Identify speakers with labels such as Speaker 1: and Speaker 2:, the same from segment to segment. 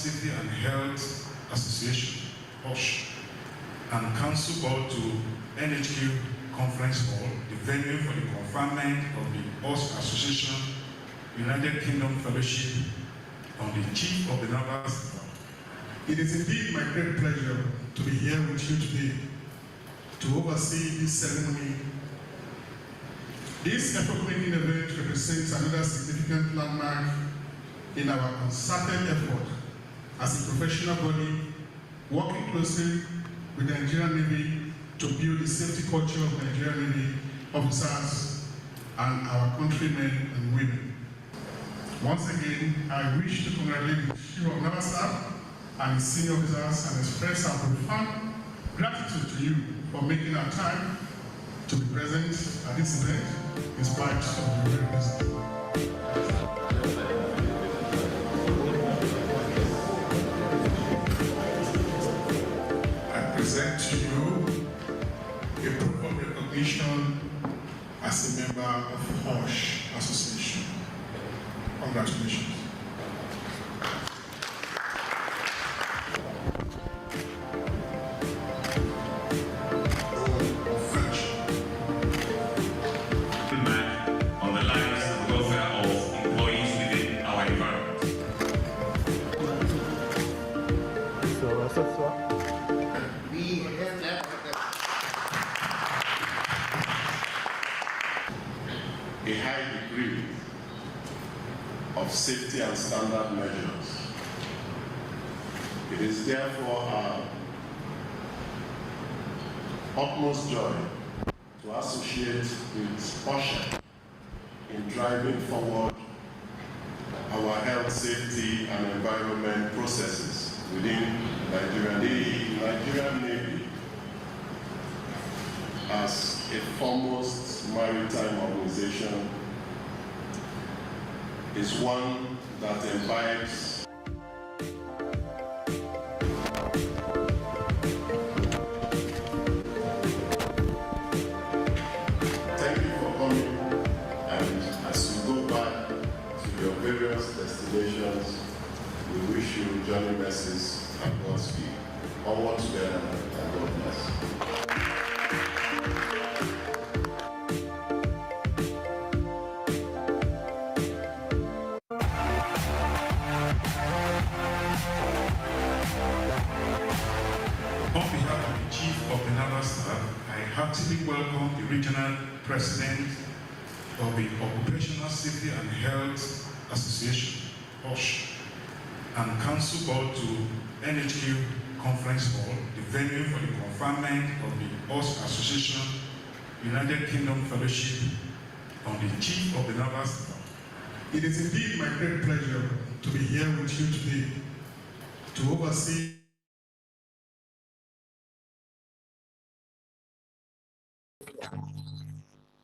Speaker 1: Safety and Health Association, FOSHA, and Council Board to NHQ Conference Hall, the venue for the conferment of the FOSHA Association United Kingdom Fellowship on the Chief of the Naval Staff.
Speaker 2: It is indeed my great pleasure to be here with you today to oversee this ceremony. This epoch-making event represents another significant landmark in our concerted effort as a professional body working closely with the Nigerian Navy to build the safety culture of Nigerian Navy officers and our countrymen and women. Once again, I wish to congratulate the Chief of Naval Staff and his senior officers and express our profound gratitude to you for making our time to be present at this event in spite of the very busy. I present to you a proof of recognition as a member of FOSHA Association. Congratulations.
Speaker 3: A high degree of safety and standard measures. It is therefore our utmost joy to associate with FOSHA in driving forward our health, safety, and environment processes within Nigeria. The Nigerian Navy, as a foremost maritime organization, is one that imbibes Thank you for coming, and as you go back to your various destinations, we wish you journey mercies and Godspeed. Onward together, and God bless.
Speaker 1: On behalf of the Chief of the Naval Staff, I heartily welcome the Regional President of the Occupational Safety and Health Association, FOSHA, and Council Board to NHQ Conference Hall, the venue for the conferment of the FOSHA Association United Kingdom Fellowship on the Chief of the Naval Staff.
Speaker 2: It is indeed my great pleasure to be here with you today to oversee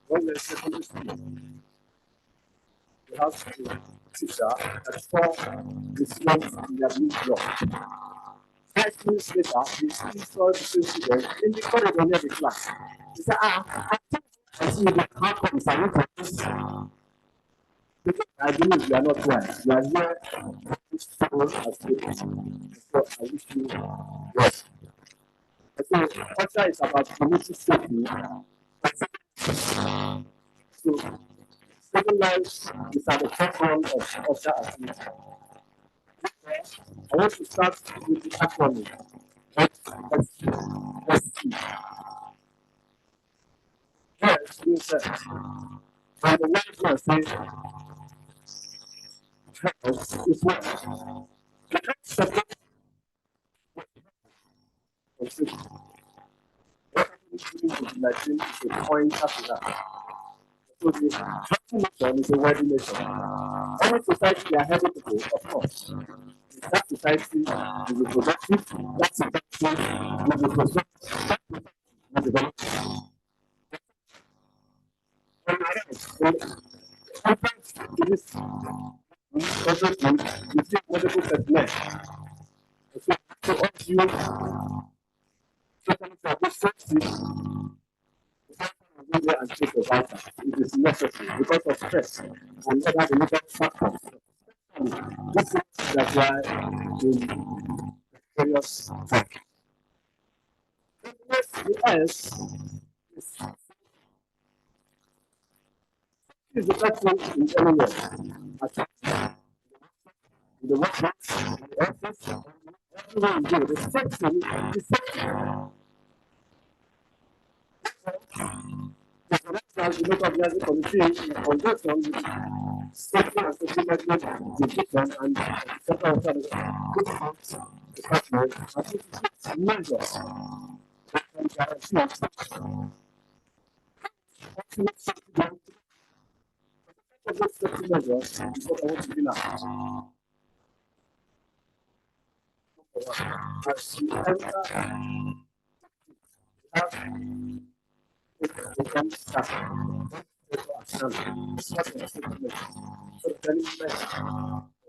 Speaker 4: when you're in secondary school, you have a teacher that saw the students in their new block. 5 minutes later, the student saw the same student in the corridor near the class. He said, I see you how come I want to this? I believe you are not one. You are here to soul as students. So I wish you yes. So FOSHA is about community safety. So, 7 lives is at the forefront of FOSHA activity. I want to start with the acronym. ST. Yes, means that when the wise man says, health is what? The health separate of safety. COVID-19 is a point after that. So the vaccination is a wedding nation. Any society they are headed to, of course. In that society will be productive, that society will be productive, that society will develop. In this everything, we see medical personnel. So all of you, for this safety, and take a vital. It is necessary because of stress and other related factors. This is that's why in various forms. The S is the best way in anywhere. In the workplace, in the office, everywhere you go, the same thing is the same. The local organizing committee in conjunction with safety and safety management division and the central authority department have introduced measures that can guarantee ultimate safety of those safety measures is what I want to do now. As you enter, have become staff. So telling me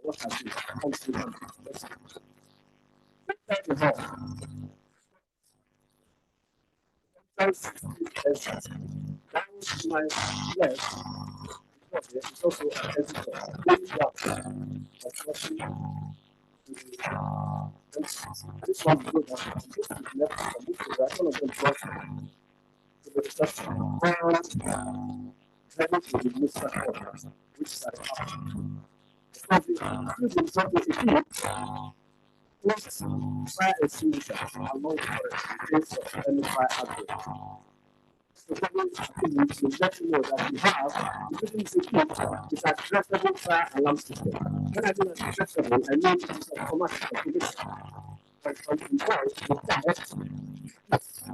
Speaker 4: what I do, how to do that was my yes. It's also an editor. This one good. This is left from this to right. One of them brought to the discussion. Ready to the Mr. Podcast, which is at the fire extinguisher among the case of any fire outbreak. So to let you know that we have within the kit is addressable fire alarm system. When I mean addressable, I mean it is automatic activation. And from the voice, the test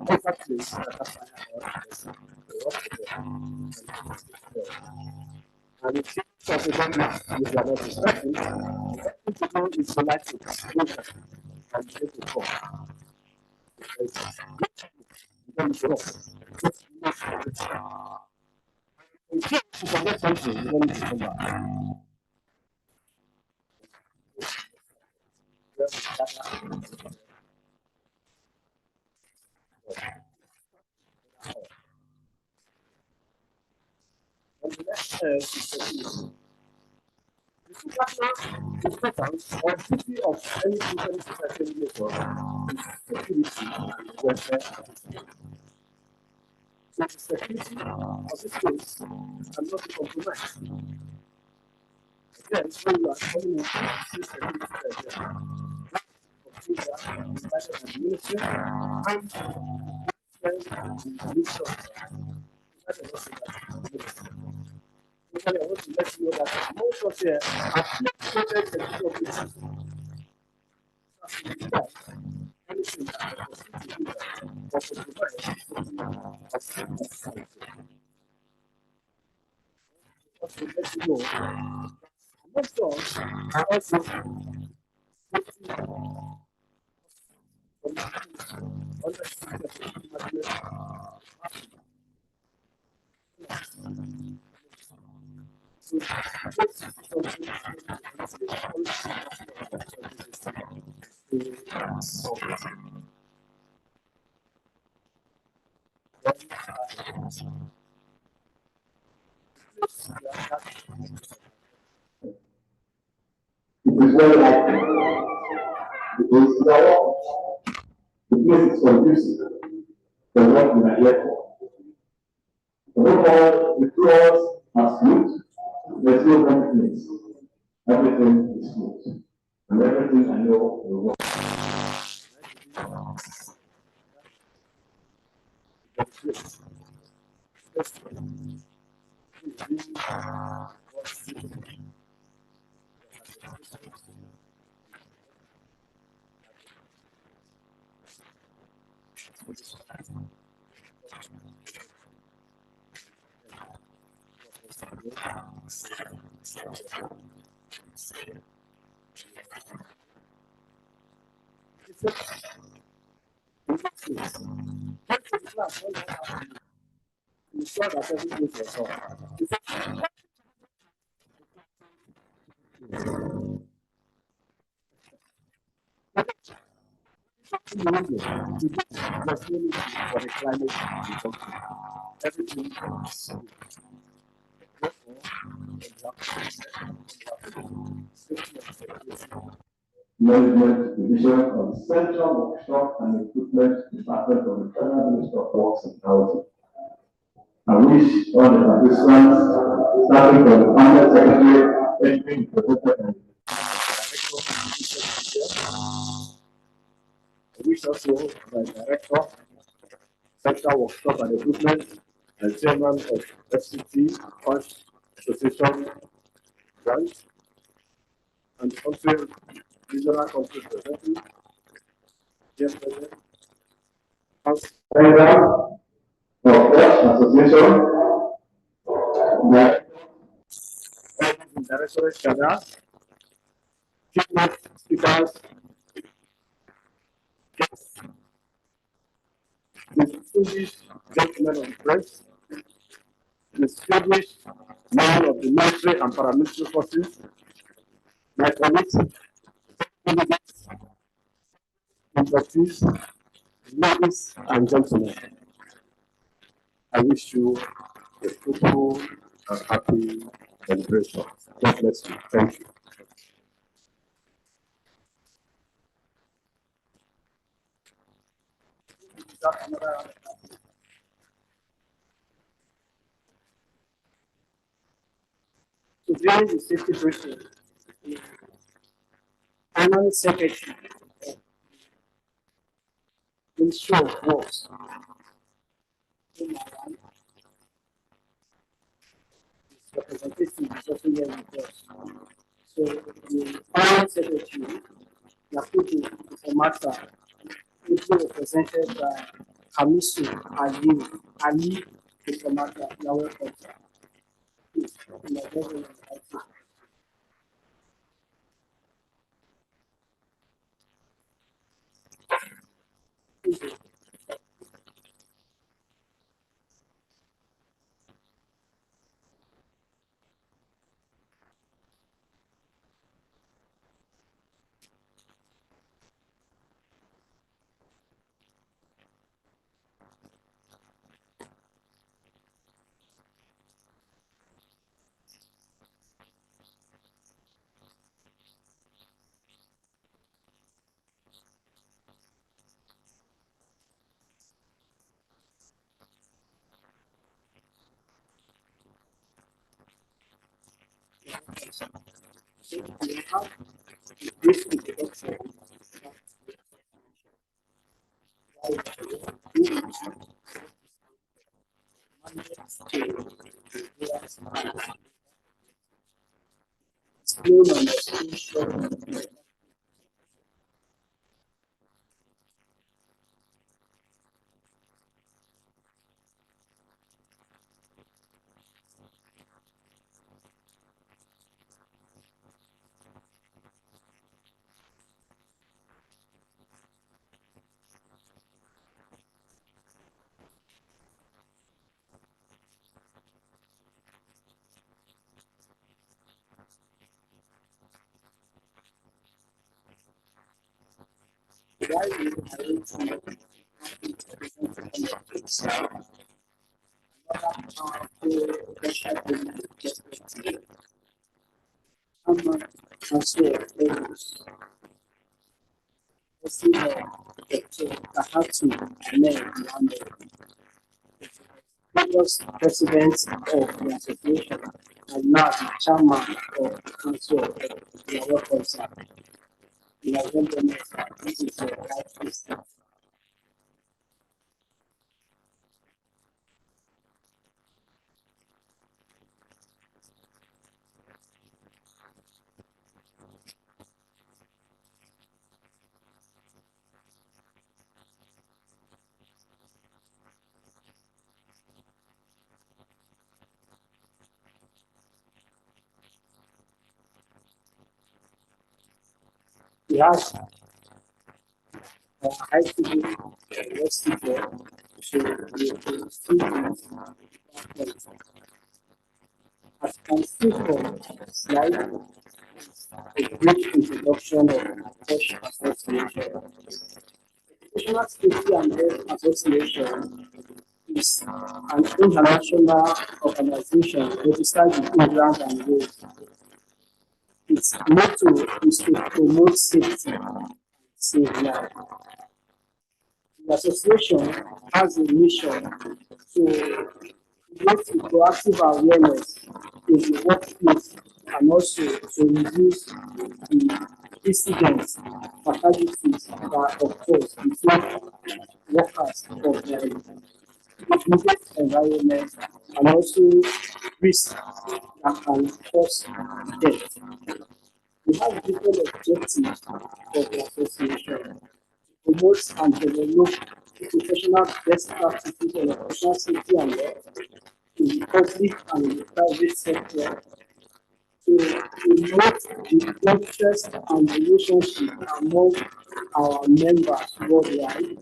Speaker 4: over place that a fire and it seems that the government is not expecting to do is select it and take it home. In case you forget something, you don't need to come back. And the next is the importance or duty of any different society network is security and welfare assistance. So the security of the space cannot be compromised. Again, when you are coming into this security criteria, started at the ministry and the mission. I want to let you know that most of the projects and offices anything that was to let you know most of are also it is very likely because the place is conducive for what we are here for. Overall, the floors are smooth, there's no complaints. Everything is smooth. And everything I know will work. For the climate everything
Speaker 5: Management Division of the Central Workshop and Equipment Department of the Federal Ministry of Works and Housing. I wish all the participants, starting from the Permanent Secretary, entering the
Speaker 4: I wish also the Director, Central Workshop and Equipment, and Chairman of FCT, First Association Branch, and also Regional Council Secretary, Yes, President.
Speaker 5: President of First Association,
Speaker 4: Director Shada, Chief Speakers, distinguished gentlemen of the press, distinguished men of the military and paramilitary forces, my colleagues, candidates, inductees, ladies and gentlemen, I wish you a fruitful and happy celebration. God bless you. Thank you. Today, the safety briefing, Permanent Secretary Ministry of Works, representative is also here with us. So the Permanent Secretary, Yakubu Omata, is represented by Hamisu Ali Omata. You are welcome, sir. Please, you are very welcome. This introduction previous president of the association and now the chairman of the council of the welcome, sir. You are welcome, sir. This is your right system. We have ICB University there, so the students as can see from the slide, a brief introduction of FOSHA Association. Educational Safety and Health Association is an international organization registered in England and Wales. its motto is to promote safety, save life. The association has a mission to create proactive awareness in the workplace and also to reduce the incidents, fatalities that occur between workers of the immediate environment and also risks that can cause death. We have different objectives for the association: promote and develop professional best practices on occupational safety and health in the public and in the private sector, to promote the interest and relationship among our members worldwide,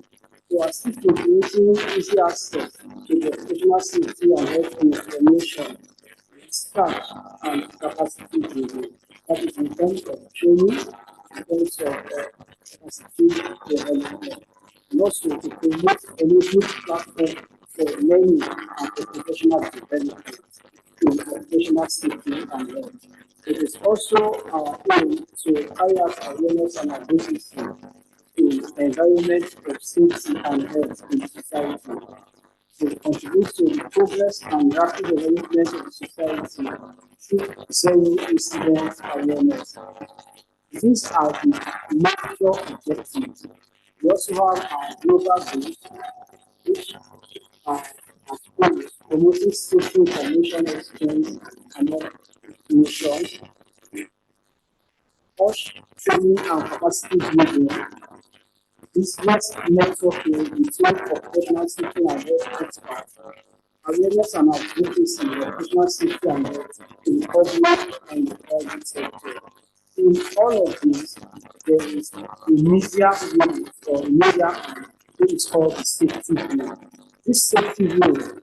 Speaker 4: to assist in creating easy access to the occupational safety and health information, research, and capacity building. That is in terms of training, in terms of capacity development, and also to promote a good platform for learning and for professional development in occupational safety and health. It is also our aim to carry out awareness and advocacy in environment of safety and health in society, to contribute to the progress and rapid development of the society through zero incident awareness. These are the major objectives. We also have our global goals, which are as follows: promoting safety information exchange among nations, push training and capacity building, business networking between occupational safety and health experts, awareness and advocacy in occupational safety and health in the public and the private sector. In all of this, there is a media unit or media which is called the safety unit. This safety unit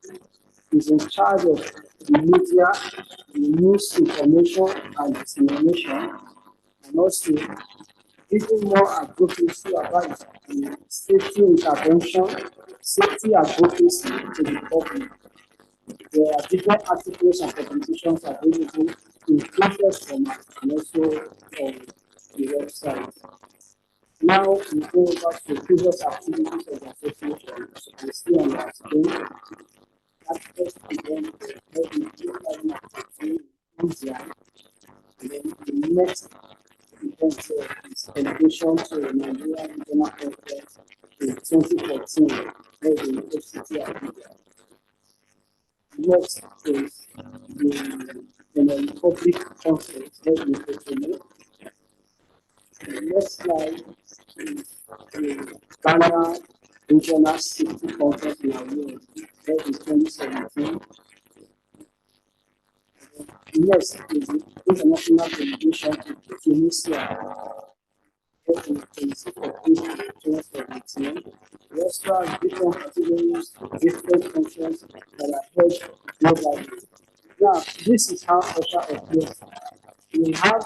Speaker 4: is in charge of the media, the news information and dissemination, and also giving more advocacy about safety intervention, safety advocacy to the public. There are different articles and publications available in printed format and also on the website. Now we go over to previous activities of the association. So you see on our screen, that first event held in 2015 in India, and then the next event is celebration to Nigeria Regional Conference in 2014 held in FCT Abuja. Next is the public conference held in Cotonou. The next slide is the Ghana Regional Safety Conference in Abuja held in 2017. Next is the international delegation to Tunisia held in 26th of April 2017. We also have different categories, different functions that are held globally. Now, this is how FOSHA operates. We have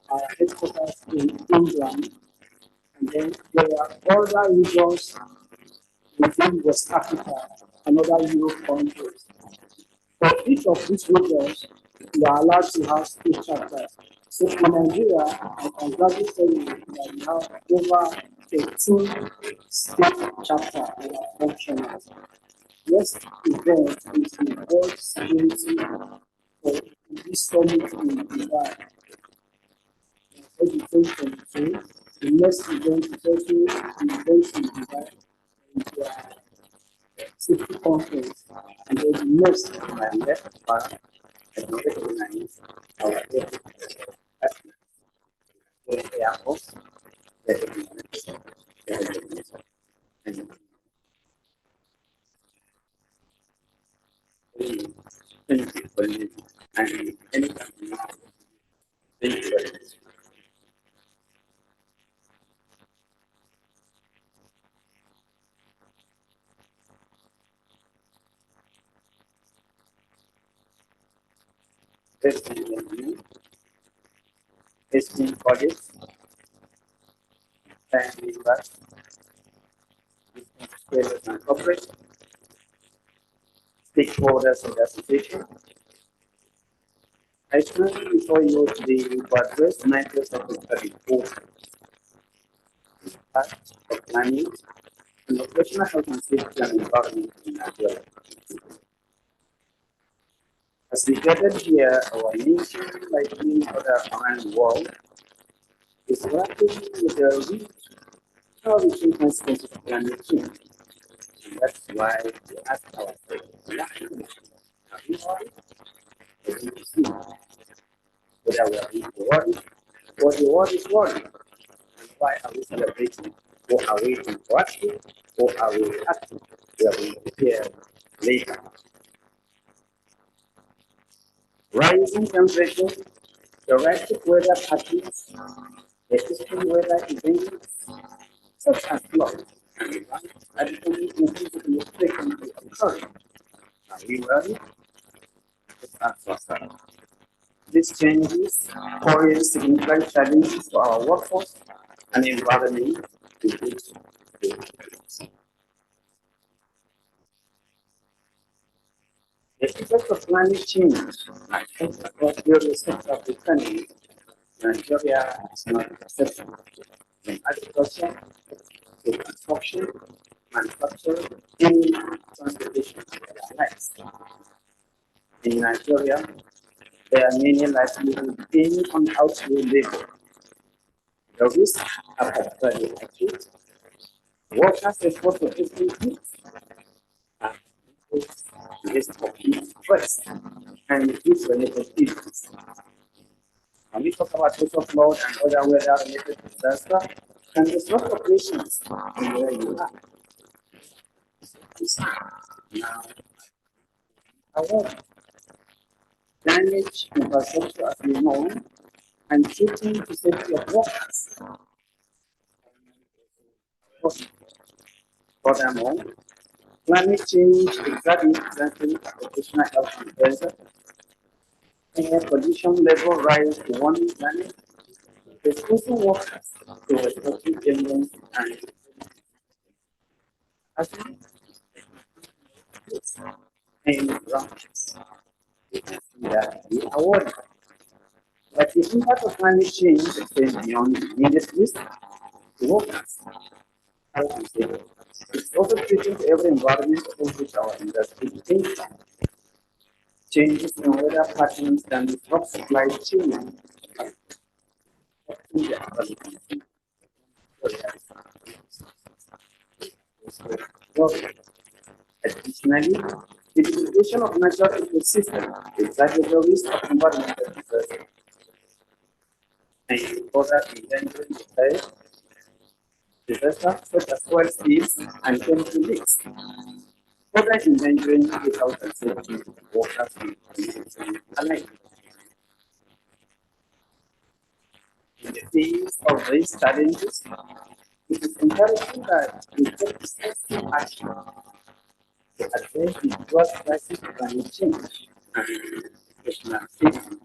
Speaker 4: our headquarters in England, and then there are other regions within West Africa and other Europe countries. For each of these regions, we are allowed to have state chapters. So in Nigeria, I can gladly tell you that we have over 13 state chapters that are functional. Next event is the World Security for this summit in Dubai. The next event is also the event in Dubai, the safety conference, and then the next on my left part, I can recognize our airport, testing audits, and invest, scalers and corporate, stakeholders of the association, I stand before you today to address matters of the report, of planning, and operational health and safety and environment in Nigeria. As we gathered here, our nation, like many other around the world, is grappling with the reaching consequences of climate change. And that's why we ask ourselves, are we worried? Or do we see whether we are being worried or the world is worried? And why are we celebrating? Or are we proactive? Or are we reactive? We are being prepared later. Rising temperature, erratic weather patterns, extreme weather events, such as floods and drought, are becoming increasingly frequently occurring. Are we worried? Let's ask ourselves. These changes pose significant challenges to our workforce and environment in which they operate. The effects of climate change affect across various sectors of the economy. Nigeria is not an exception. From agriculture to construction, manufacturing, and transportation. Next, in Nigeria, there are many livelihoods depending on outdoor labor. The risks are particularly acute. Workers exposed to different heat and risk of heat stress and heat-related illness. When we talk about social flood and other weather-related disasters, can disrupt operations in where you are. Now, however, damage infrastructure as we know and treating the safety of workers. Furthermore, climate change exactly occupational health and pressure, air pollution level rise to warming planet, exposing workers to respiratory illness and asthma and bronchitis. We can see that we are worried. But the impact of climate change extends beyond immediate risk to workers. It's also treating to every environment in which our industry depends on. Changes in weather patterns can disrupt supply chain. Additionally, the degradation of natural ecosystems exaggerates the risk of environmental disasters and further endangering the health disasters such as oil spills and chemical leaks, further endangering the health and safety of workers and communities alike. In the face of these challenges, it is imperative that we take decisive action to address the broad crisis of climate change and national safety.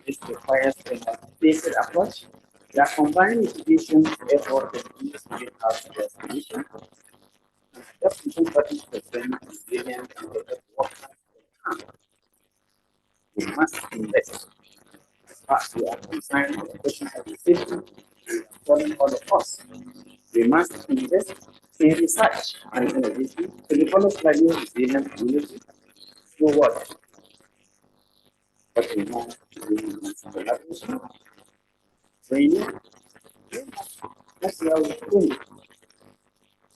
Speaker 4: This requires a multifaceted approach that combines mitigation efforts to reduce greenhouse gas emissions and adaptation strategies to prevent resilient and protect workers from harm. We must invest as far as we are concerned with the question of safety and calling all of us. We must invest in research and innovation to develop highly resilient communities through what? What we know in collaboration, training, that's how we train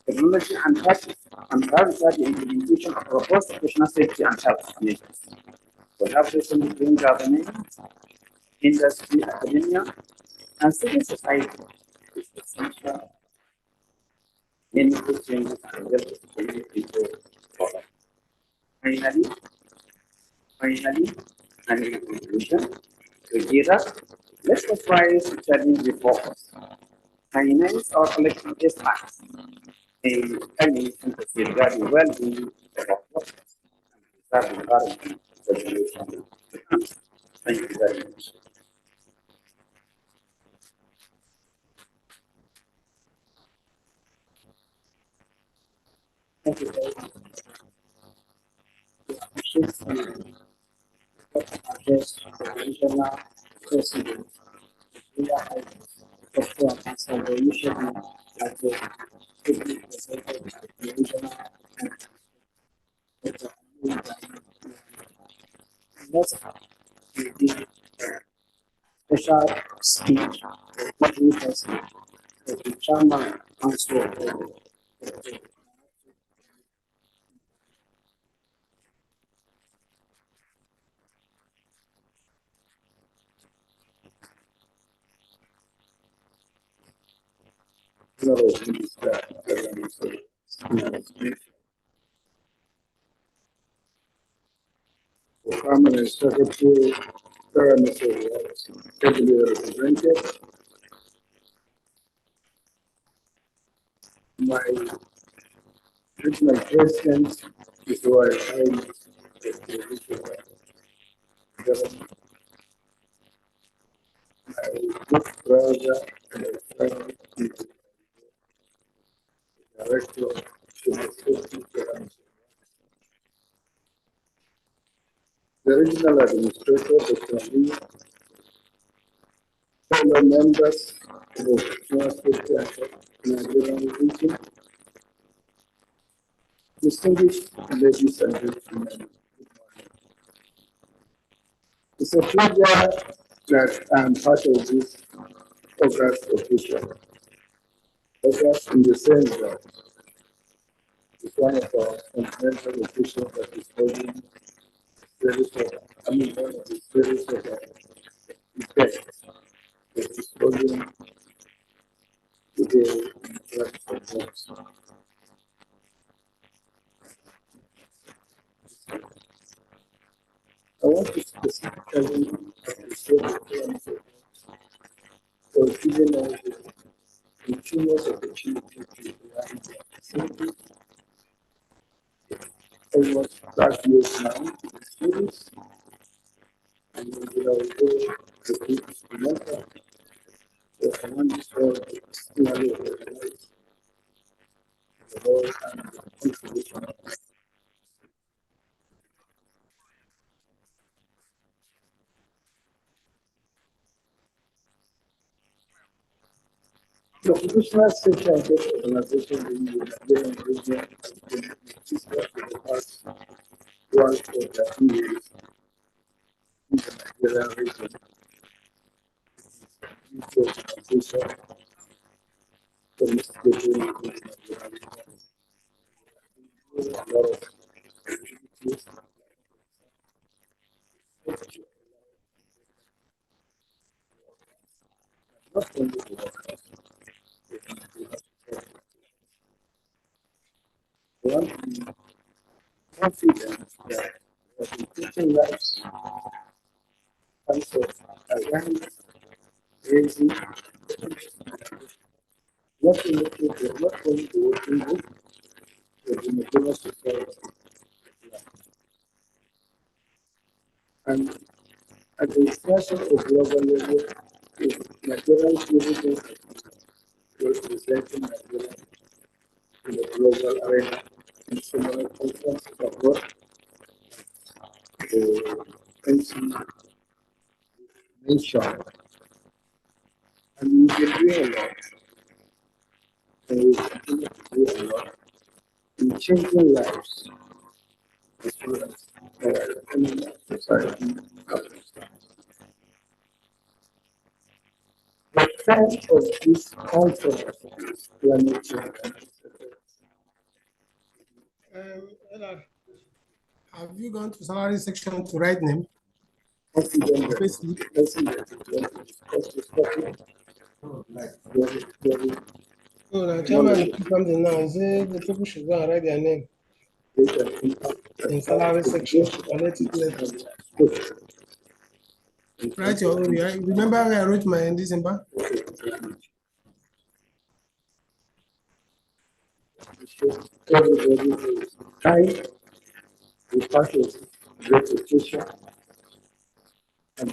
Speaker 4: technology and practice, and prioritize the implementation of robust occupational safety and health measures. Collaboration between government, industry, academia, and civil society is essential. Meaningful changes and development people forward. Finally, and in conclusion, together, let's strive to challenge before us, enhance our collective efforts, and nation to safeguard the well-being of our workers and preserve the environment for generations to come. Thank you very much. Thank you very much.
Speaker 6: address the regional president, area items, of answer the initially like the statement presented by the regional next will be special speech or person of the chairman council of the permanent secretary, parameter was heavily represented. My regional president before I my good brother and a friend, the director of the safety program. The regional administrator, Dr. Lee, fellow members of the National Safety and Nigerian region, distinguished ladies and gentlemen, it's a pleasure that I'm part of this August occasion. August in the sense that it's one of our fundamental occasions that is holding series of, one of the series of events that is holding today in the I want to specifically appreciate the parents for giving us the continuous opportunity to learn their facilities. Almost 5 years now to the students, and we are going to be instrumental. So I want to say personally recognize the role and the contribution of the traditional safety and health organization in the Nigerian region has been existing for the past 1 years in the Nigerian region. This organization for mitigating the Nigerian region. A lot of activities, not only the workers, they want to be confident that the teaching lives comes of awareness, raising, not only the working group, but the Nigerian society. And at the international or global level, if Nigerian citizens representing Nigeria in the global arena in similar conferences abroad, the MC mentioned, and we've been doing a lot, and we continue to do a lot in changing lives as well as in society. The fact of this conference is climate change.
Speaker 7: Ella, have you gone to salary section to write name? Oh, the chairman put something now. Say the people should go and write their name in salary section. I'll let it later. Write your own. Remember where I wrote my in December?
Speaker 6: Everybody is kind, the party is reputation, and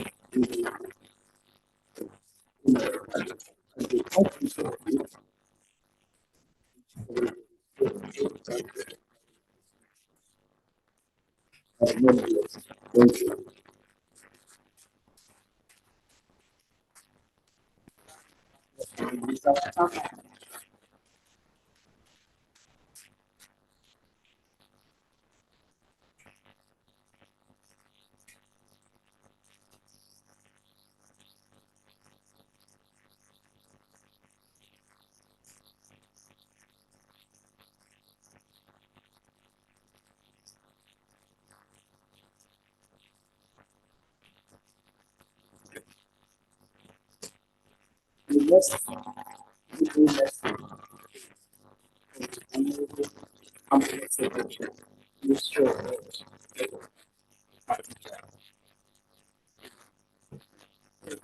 Speaker 6: the countries of it. Thank you.
Speaker 4: The next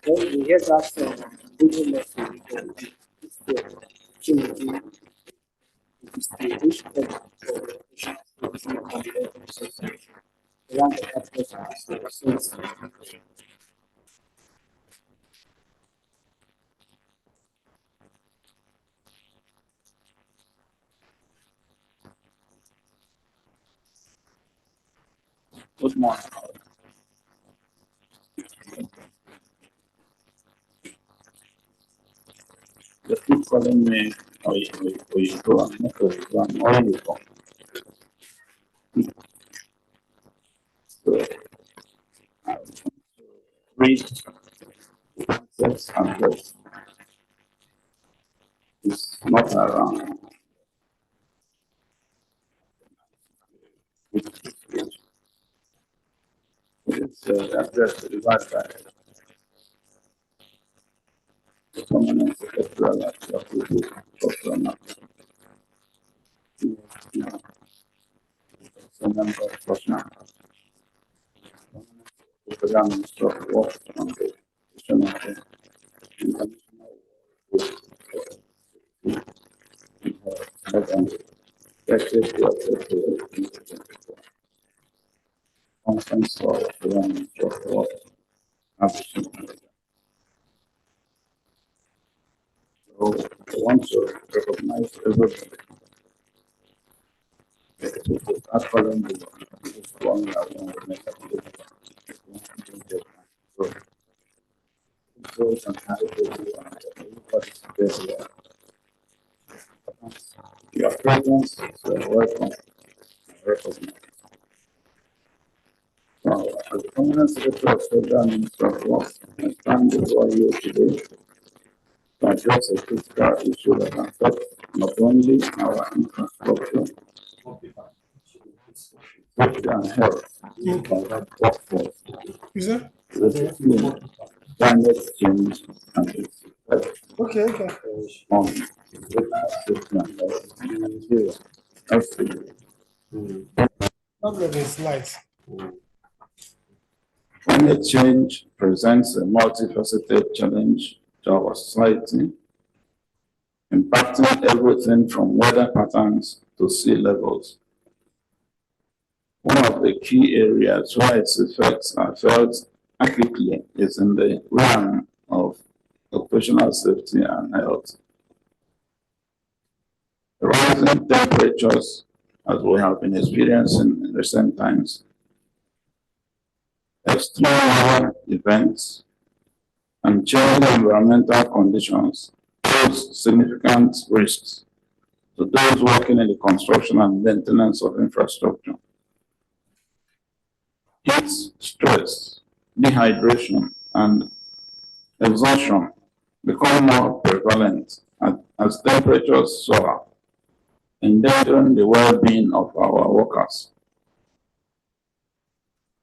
Speaker 4: then we get that Google message good morning.
Speaker 8: They keep calling me Oyinbo and not Oyinbo. I'm Oyinbo. So I want to read the concepts and words. It's not around. It's addressed to the Wi-Fi. The permanent secretarial of the FOSHA. It's a member of FOSHA. The program instructor works on the international conference for the program instructor works. So I want to recognize everybody. Actually, this one I want to make a so those and how to do everybody's there. Your presence is welcome. Recognize. Now, as the permanent secretary of Federal Ministry of Works, I stand before you today to address a critical issue that affects not only our infrastructure, safety and health, but our workforce, the climate change and its effects on safety and health in Nigeria. Absolutely. Climate change presents a multifaceted challenge to our society, impacting everything from weather patterns to sea levels. One of the key areas where its effects are felt acutely is in the realm of occupational safety and health. The rising temperatures, as we have been experiencing in recent times, extreme weather events, and changing environmental conditions pose significant risks to those working in the construction and maintenance of infrastructure. Heat stress, dehydration, and exhaustion become more prevalent as temperatures soar, endangering the well-being of our workers.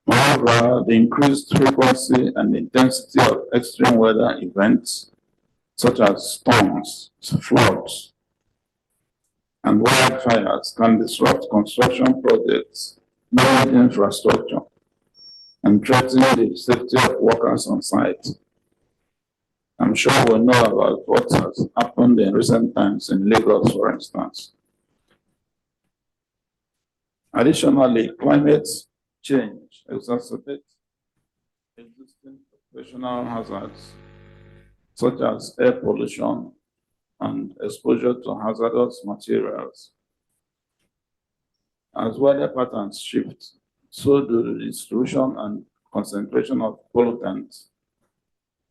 Speaker 8: However, the increased frequency and intensity of extreme weather events, such as storms, floods, and wildfires, can disrupt construction projects, damage infrastructure, and threaten the safety of workers on site. I'm sure we know about what has happened in recent times in Lagos, for instance. Additionally, climate change exacerbates existing occupational hazards, such as air pollution and exposure to hazardous materials. As weather patterns shift, so do the distribution and concentration of pollutants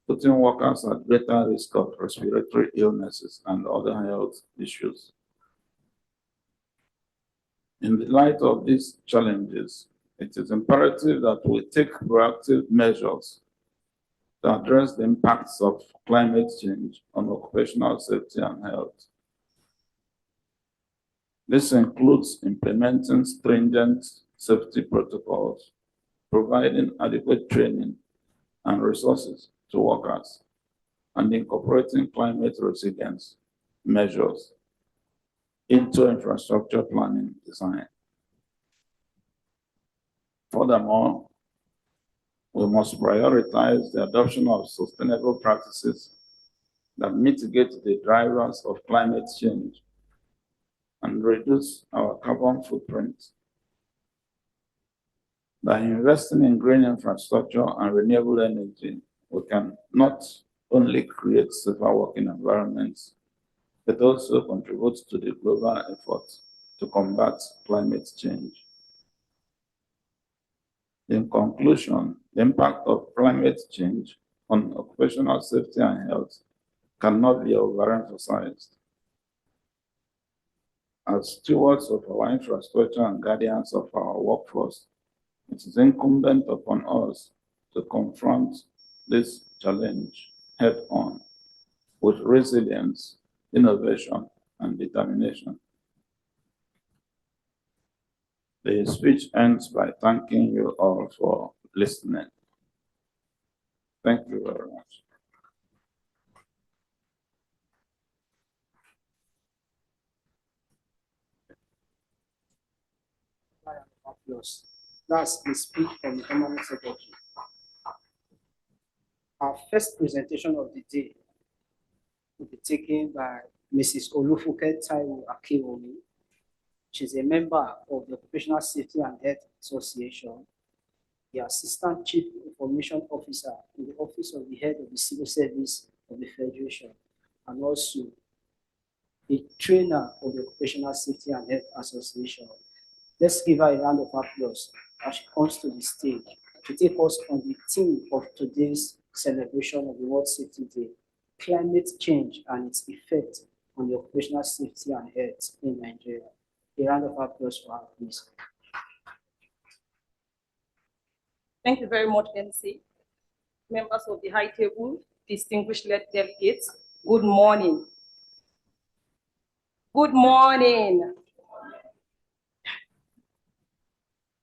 Speaker 8: putting workers at greater risk of respiratory illnesses and other health issues. In the light of these challenges, it is imperative that we take proactive measures to address the impacts of climate change on occupational safety and health. This includes implementing stringent safety protocols, providing adequate training and resources to workers, and incorporating climate resilience measures into infrastructure planning design. Furthermore, we must prioritize the adoption of sustainable practices that mitigate the drivers of climate change and reduce our carbon footprint. By investing in green infrastructure and renewable energy, we can not only create safer working environments, but also contribute to the global effort to combat climate change. In conclusion, the impact of climate change on occupational safety and health cannot be overemphasized. As stewards of our infrastructure and guardians of our workforce, it is incumbent upon us to confront this challenge head-on with resilience, innovation, and determination. The speech ends by thanking you all for listening. Thank you very much.
Speaker 9: That's the speech from the Permanent Secretary. Our first presentation of the day will be taken by Mrs. Olufunke Taiwo Akiwomi. She's a member of the Occupational Safety and Health Association, the Assistant Chief Information Officer in the Office of the Head of the Civil Service of the Federation, and also a trainer of the Occupational Safety and Health Association. Let's give her a round of applause as she comes to the stage to take us on the theme of today's celebration of the World Safety Day, climate change and its effect on the occupational safety and health in Nigeria. A round of applause for her, please.
Speaker 10: Thank you very much, MC. Members of the high table, distinguished delegates, good morning. Good morning.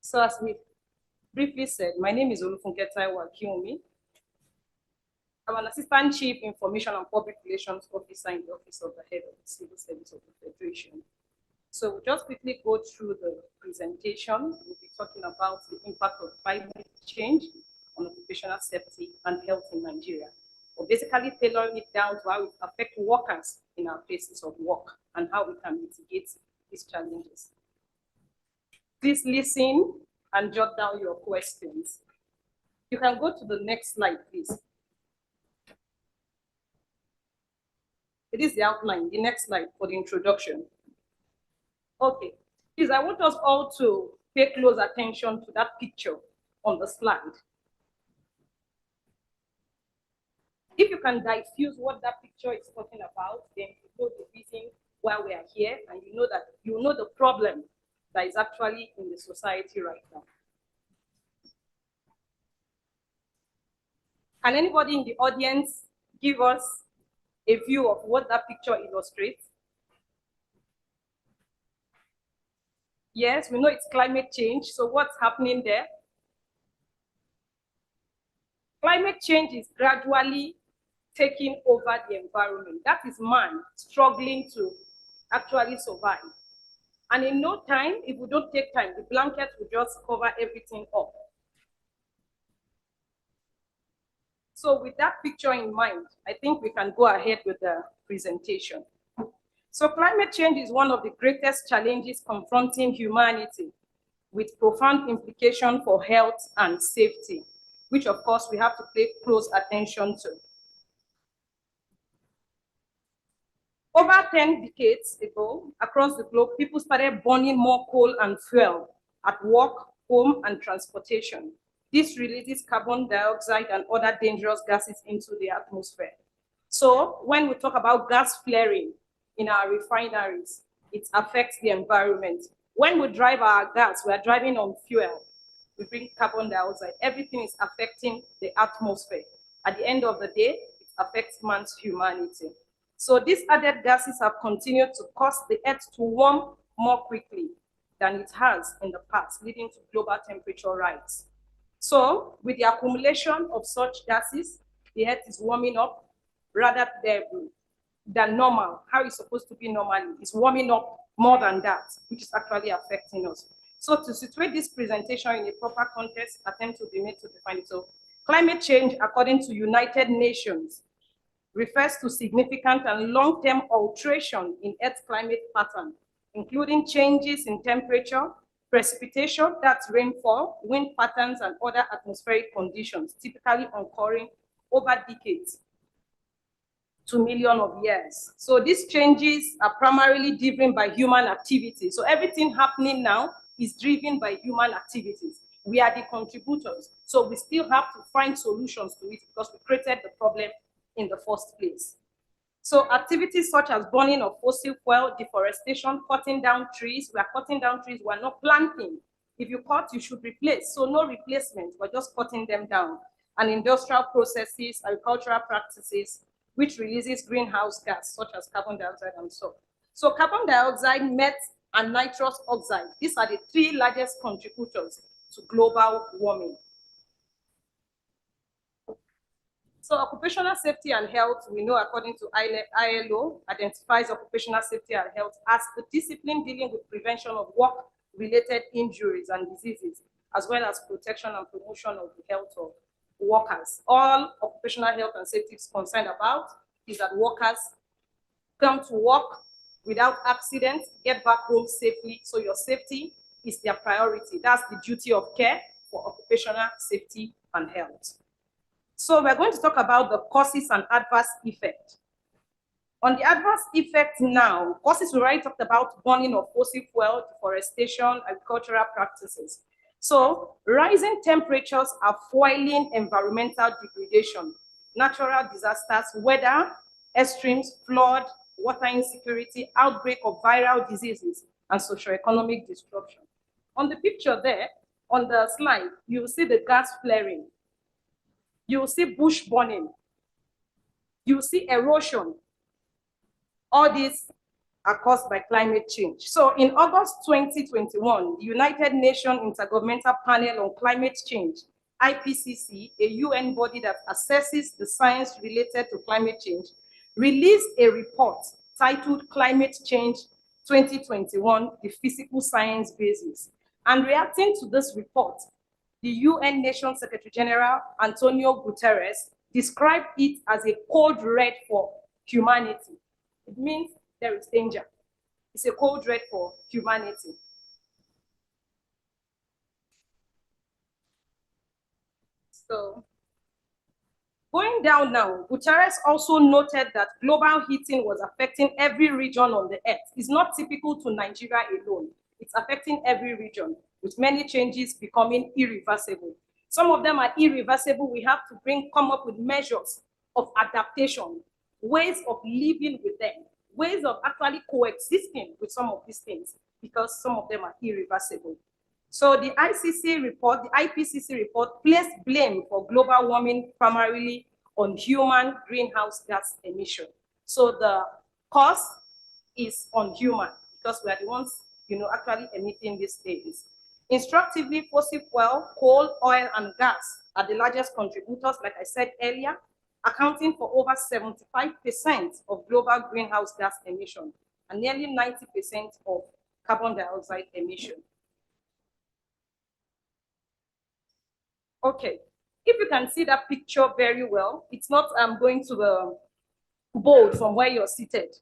Speaker 10: So as we briefly said, my name is Olufunke Taiwo Akiwomi. I'm an Assistant Chief Information and Public Relations Officer in the Office of the Head of the Civil Service of the Federation. So we'll just quickly go through the presentation. We'll be talking about the impact of climate change on occupational safety and health in Nigeria. We're basically tailoring it down to how it affects workers in our places of work and how we can mitigate these challenges. Please listen and jot down your questions. You can go to the next slide, please. It is the outline, the next slide for the introduction. Okay, please, I want us all to pay close attention to that picture on the slide. If you can diffuse what that picture is talking about, then you know the reason why we are here, and you know the problem that is actually in the society right now. Can anybody in the audience give us a view of what that picture illustrates? Yes, we know it's climate change. So what's happening there? Climate change is gradually taking over the environment. That is man struggling to actually survive. And in no time, if we don't take time, the blanket will just cover everything up. So with that picture in mind, I think we can go ahead with the presentation. So climate change is one of the greatest challenges confronting humanity, with profound implications for health and safety, which of course we have to pay close attention to. Over 10 decades ago, across the globe, people started burning more coal and fuel at work, home, and transportation. This releases carbon dioxide and other dangerous gases into the atmosphere. So when we talk about gas flaring in our refineries, it affects the environment. When we drive our gas, we are driving on fuel. We bring carbon dioxide. Everything is affecting the atmosphere. At the end of the day, it affects man's humanity. So these added gases have continued to cause the Earth to warm more quickly than it has in the past, leading to global temperature rise. So with the accumulation of such gases, the Earth is warming up rather than normal. How it's supposed to be normally. It's warming up more than that, which is actually affecting us. So to situate this presentation in a proper context, attempt to be made to define it. So climate change, according to United Nations, refers to significant and long-term alteration in Earth's climate pattern, including changes in temperature, precipitation, that's rainfall, wind patterns, and other atmospheric conditions, typically occurring over decades to millions of years. So these changes are primarily driven by human activity. So everything happening now is driven by human activities. We are the contributors. So we still have to find solutions to it because we created the problem in the first place. So activities such as burning of fossil fuel, deforestation, cutting down trees. We are cutting down trees, we are not planting. If you cut, you should replace. So no replacement, we're just cutting them down. And industrial processes, agricultural practices, which releases greenhouse gas, such as carbon dioxide and so. So carbon dioxide, methane, and nitrous oxide, these are the three largest contributors to global warming. So occupational safety and health, we know according to ILO, identifies occupational safety and health as the discipline dealing with prevention of work-related injuries and diseases, as well as protection and promotion of the health of workers. All occupational health and safety is concerned about is that workers come to work without accidents, get back home safely. So your safety is their priority. That's the duty of care for occupational safety and health. So we're going to talk about the causes and adverse effect. On the adverse effect now, causes we already talked about: burning of fossil fuel, deforestation, agricultural practices. So rising temperatures are fueling environmental degradation, natural disasters, weather, extremes, flood, water insecurity, outbreak of viral diseases, and socioeconomic disruption. On the picture there, on the slide, you will see the gas flaring. You will see bush burning. You will see erosion. All these are caused by climate change. So in August 2021, the United Nations Intergovernmental Panel on Climate Change, IPCC, a UN body that assesses the science related to climate change, released a report titled Climate Change 2021, the Physical Science Basis. And reacting to this report, the UN Nation Secretary General, Antonio Guterres, described it as a code red for humanity. It means there is danger. It's a code red for humanity. So, going down now, Guterres also noted that global heating was affecting every region on the earth. It's not typical to Nigeria alone. It's affecting every region, with many changes becoming irreversible. Some of them are irreversible. We have to come up with measures of adaptation, ways of living with them, ways of actually coexisting with some of these things, because some of them are irreversible. So the IPCC report placed blame for global warming primarily on human greenhouse gas emission. So the cause is on human, because we are the ones, actually emitting these things. Instructively, fossil fuel, coal, oil, and gas are the largest contributors, like I said earlier, accounting for over 75% of global greenhouse gas emission and nearly 90% of carbon dioxide emission. Okay, if you can see that picture very well, it's not going to the board from where you're seated.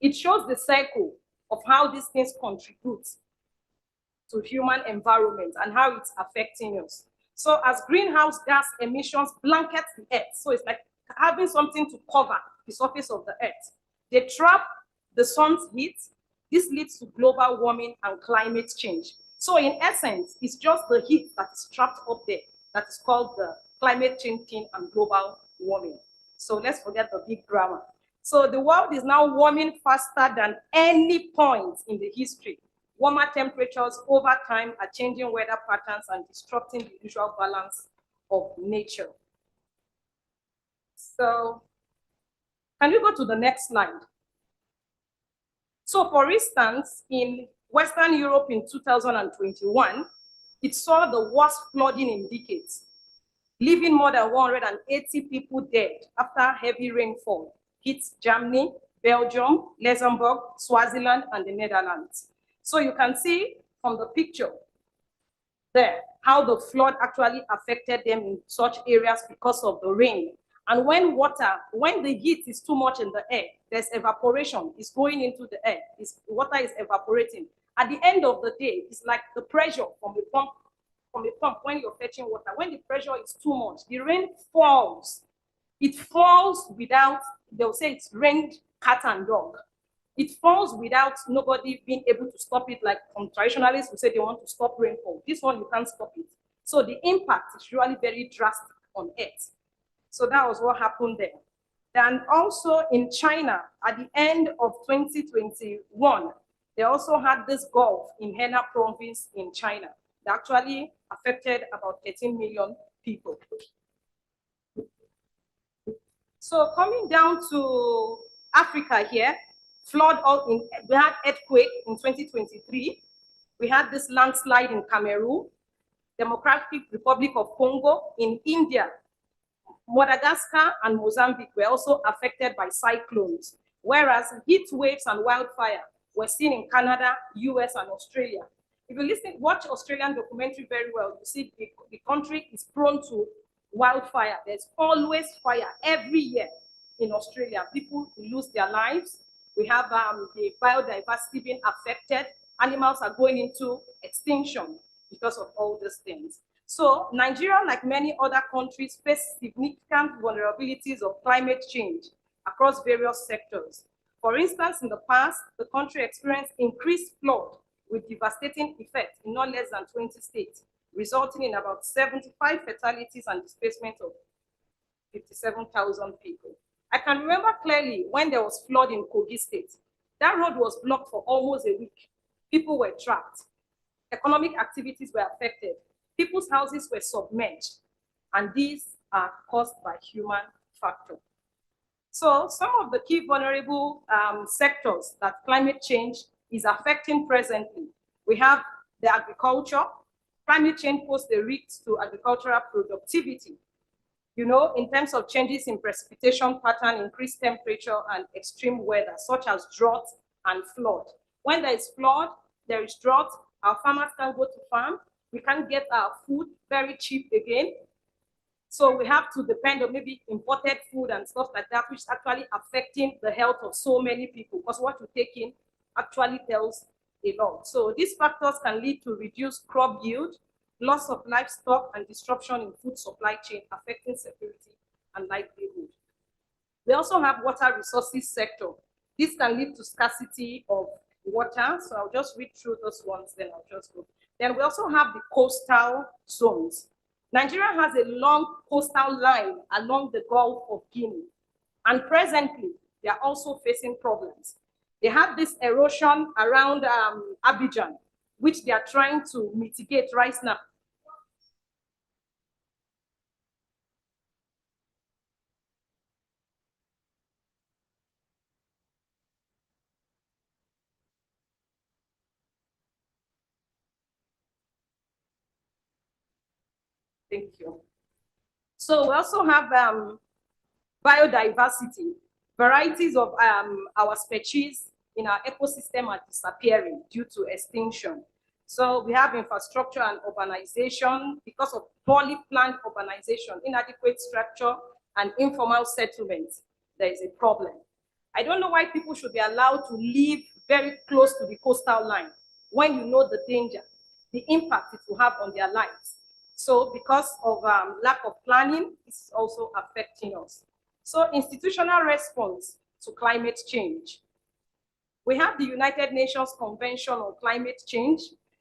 Speaker 10: It shows the cycle of how these things contribute to human environment and how it's affecting us. So as greenhouse gas emissions blanket the earth, so it's like having something to cover the surface of the earth. They trap the sun's heat. This leads to global warming and climate change. So in essence, it's just the heat that is trapped up there that is called the climate change thing and global warming. So let's forget the big grammar. So the world is now warming faster than any point in the history. Warmer temperatures over time are changing weather patterns and disrupting the usual balance of nature. So can you go to the next slide? So for instance, in Western Europe in 2021, it saw the worst flooding in decades, leaving more than 180 people dead after heavy rainfall hit Germany, Belgium, Luxembourg, Swaziland, and the Netherlands. So you can see from the picture there how the flood actually affected them in such areas because of the rain. And when the heat is too much in the air, there's evaporation, it's going into the air, water is evaporating. At the end of the day, it's like the pressure from the pump when you're fetching water. When the pressure is too much, the rain falls. It falls without, they'll say it's rained cat and dog. It falls without nobody being able to stop it, like traditionalists who say they want to stop rainfall. This one, you can't stop it. So the impact is really very drastic on Earth. So that was what happened there. And also in China, at the end of 2021, they also had this Gulf in Henan province in China that actually affected about 13 million people. So coming down to Africa here, we had earthquake in 2023. We had this landslide in Cameroon, Democratic Republic of Congo, in India. Madagascar and Mozambique were also affected by cyclones, whereas heat waves and wildfire were seen in Canada, US, and Australia. If you watch Australian documentary very well, you see the country is prone to wildfire. There's always fire every year in Australia. People lose their lives. We have the biodiversity being affected. Animals are going into extinction because of all these things. So Nigeria, like many other countries, face significant vulnerabilities of climate change across various sectors. For instance, in the past, the country experienced increased flood with devastating effects in not less than 20 states, resulting in about 75 fatalities and displacement of 57,000 people. I can remember clearly when there was flood in Kogi State. That road was blocked for almost a week. People were trapped. Economic activities were affected. People's houses were submerged, and these are caused by human factor. So some of the key vulnerable sectors that climate change is affecting presently. We have the agriculture. Climate change poses a risk to agricultural productivity. You know, in terms of changes in precipitation pattern, increased temperature, and extreme weather, such as drought and flood. When there is flood, there is drought, our farmers can't go to farm. We can't get our food very cheap again. So we have to depend on maybe imported food and stuff like that, which is actually affecting the health of so many people, because what you take in actually tells a lot. So these factors can lead to reduced crop yield, loss of livestock, and disruption in food supply chain, affecting security and livelihood. We also have water resources sector. This can lead to scarcity of water. So I'll just read through those ones, then I'll just go. Then we also have the coastal zones. Nigeria has a long coastal line along the Gulf of Guinea, and presently they are also facing problems. They have this erosion around Abidjan, which they are trying to mitigate right now. Thank you. So we also have biodiversity. Varieties of our species in our ecosystem are disappearing due to extinction. So we have infrastructure and urbanization. Because of poorly planned urbanization, inadequate structure, and informal settlements, there is a problem. I don't know why people should be allowed to live very close to the coastal line when you know the danger, the impact it will have on their lives. So because of lack of planning, it's also affecting us. So institutional response to climate change. We have the United Nations Convention on Climate Change.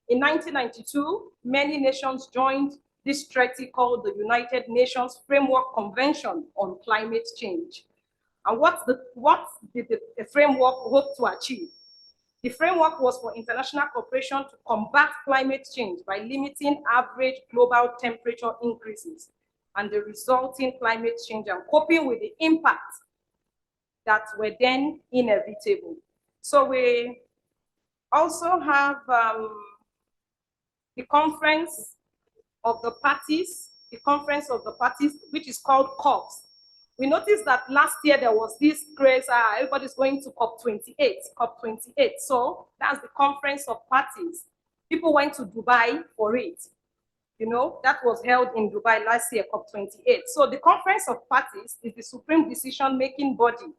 Speaker 10: In 1992, many nations joined this treaty called the United Nations Framework Convention on Climate Change. And what did the framework hope to achieve? The framework was for international cooperation to combat climate change by limiting average global temperature increases and the resulting climate change and coping with the impact that were then inevitable. So we also have the conference of the parties, which is called COPs. We noticed that last year there was this craze, everybody's going to COP28. So that's the conference of parties. People went to Dubai for it. You know, that was held in Dubai last year, COP28. So the conference of parties is the supreme decision-making body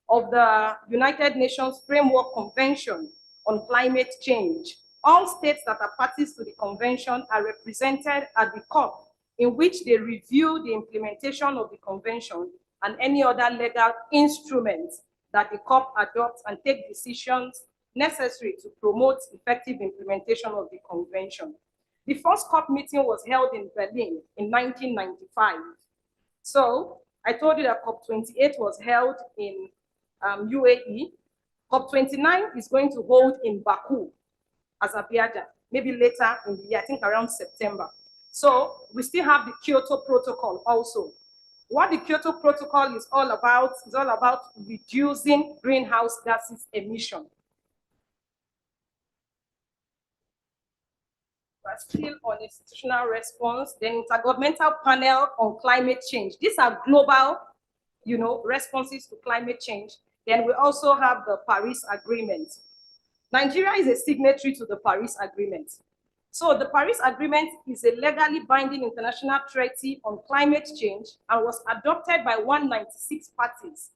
Speaker 10: of the United Nations Framework Convention on Climate Change. All states that are parties to the convention are represented at the COP, in which they review the implementation of the convention and any other legal instruments that the COP adopts and take decisions necessary to promote effective implementation of the convention. The first COP meeting was held in Berlin in 1995. So I told you that COP28 was held in UAE. COP29 is going to hold in Baku, Azerbaijan, maybe later in the year, I think around September. So we still have the Kyoto Protocol also. What the Kyoto Protocol is all about reducing greenhouse gases emission. We're still on institutional response, then Intergovernmental Panel on Climate Change. These are global, responses to climate change. Then we also have the Paris Agreement. Nigeria is a signatory to the Paris Agreement. So the Paris Agreement is a legally binding international treaty on climate change and was adopted by 196 parties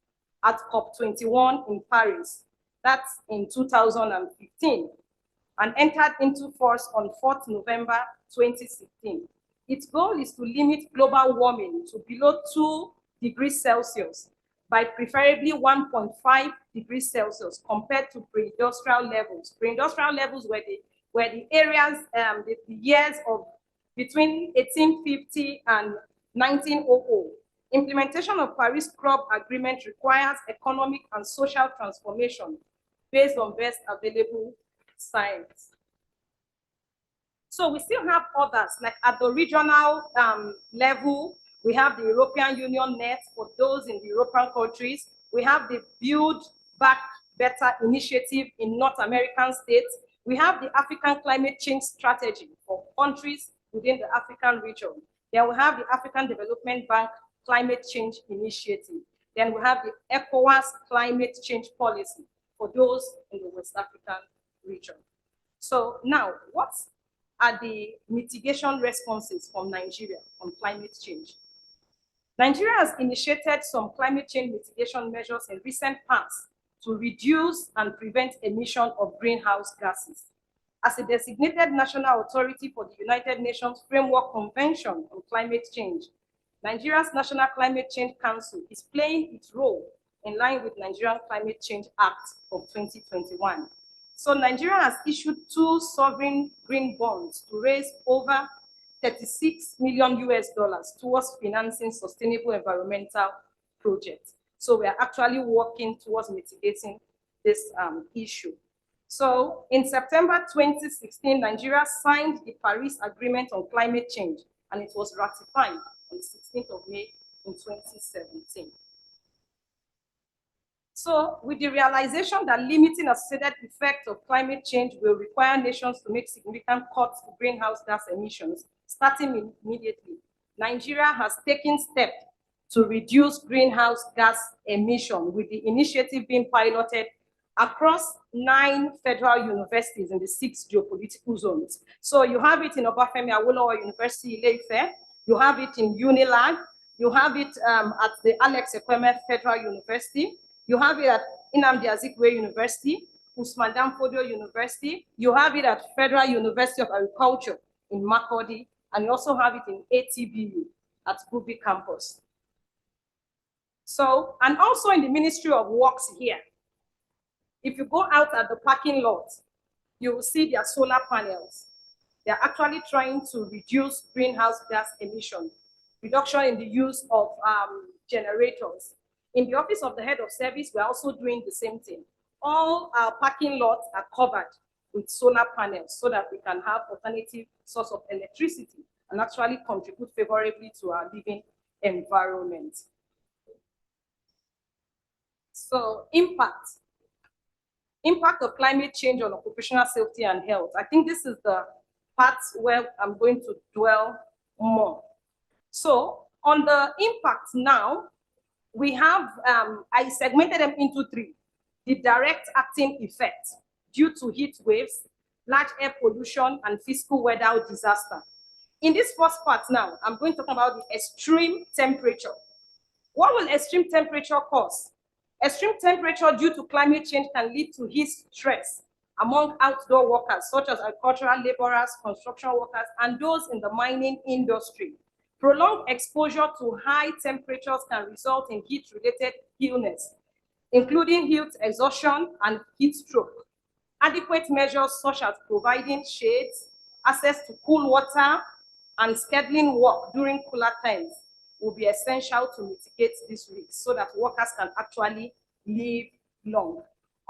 Speaker 10: at COP21 in Paris. That's in 2015. And entered into force on 4th November 2016. Its goal is to limit global warming to below 2 degrees Celsius by preferably 1.5 degrees Celsius compared to pre-industrial levels. Pre-industrial levels were the areas, the years of between 1850 and 1900. Implementation of Paris Club Agreement requires economic and social transformation based on best available science. So we still have others, like at the regional level, we have the European Union Net for those in the European countries. We have the Build Back Better initiative in North American states. We have the African Climate Change Strategy for countries within the African region. Then we have the African Development Bank Climate Change Initiative. Then we have the ECOWAS Climate Change Policy for those in the West African region. So now, what are the mitigation responses from Nigeria on climate change? Nigeria has initiated some climate change mitigation measures in recent past to reduce and prevent emission of greenhouse gases. As a designated national authority for the United Nations Framework Convention on Climate Change, Nigeria's National Climate Change Council is playing its role in line with Nigerian Climate Change Act of 2021. So Nigeria has issued 2 sovereign green bonds to raise over $36 million towards financing sustainable environmental projects. So we are actually working towards mitigating this issue. So in September 2016, Nigeria signed the Paris Agreement on Climate Change, and it was ratified on the 16th of May in 2017. So with the realization that limiting associated effects of climate change will require nations to make significant cuts to greenhouse gas emissions, starting immediately, Nigeria has taken steps to reduce greenhouse gas emission, with the initiative being piloted across 9 federal universities in the 6 geopolitical zones. So you have it in Obafemi Awolowo University, Ile-Ife, you have it in UNILAG, you have it at the Alex Ekweme Federal University, you have it at Nnamdi Azikiwe University, Usman Danfodio University, you have it at Federal University of Agriculture in Makurdi, and you also have it in ATBU at Gubi campus. So, and also in the Ministry of Works here, if you go out at the parking lot, you will see their solar panels. They're actually trying to reduce greenhouse gas emission, reduction in the use of generators. In the office of the head of service, we're also doing the same thing. All our parking lots are covered with solar panels so that we can have alternative source of electricity and actually contribute favorably to our living environment. So impact of climate change on occupational safety and health. I think this is the part where I'm going to dwell more. So on the impact now, we have, I segmented them into three. The direct acting effect due to heat waves, large air pollution, and physical weather disaster. In this first part now, I'm going to talk about the extreme temperature. What will extreme temperature cause? Extreme temperature due to climate change can lead to heat stress among outdoor workers, such as agricultural laborers, construction workers, and those in the mining industry. Prolonged exposure to high temperatures can result in heat-related illness, including heat exhaustion and heat stroke. Adequate measures such as providing shades, access to cool water, and scheduling work during cooler times will be essential to mitigate this risk so that workers can actually live long.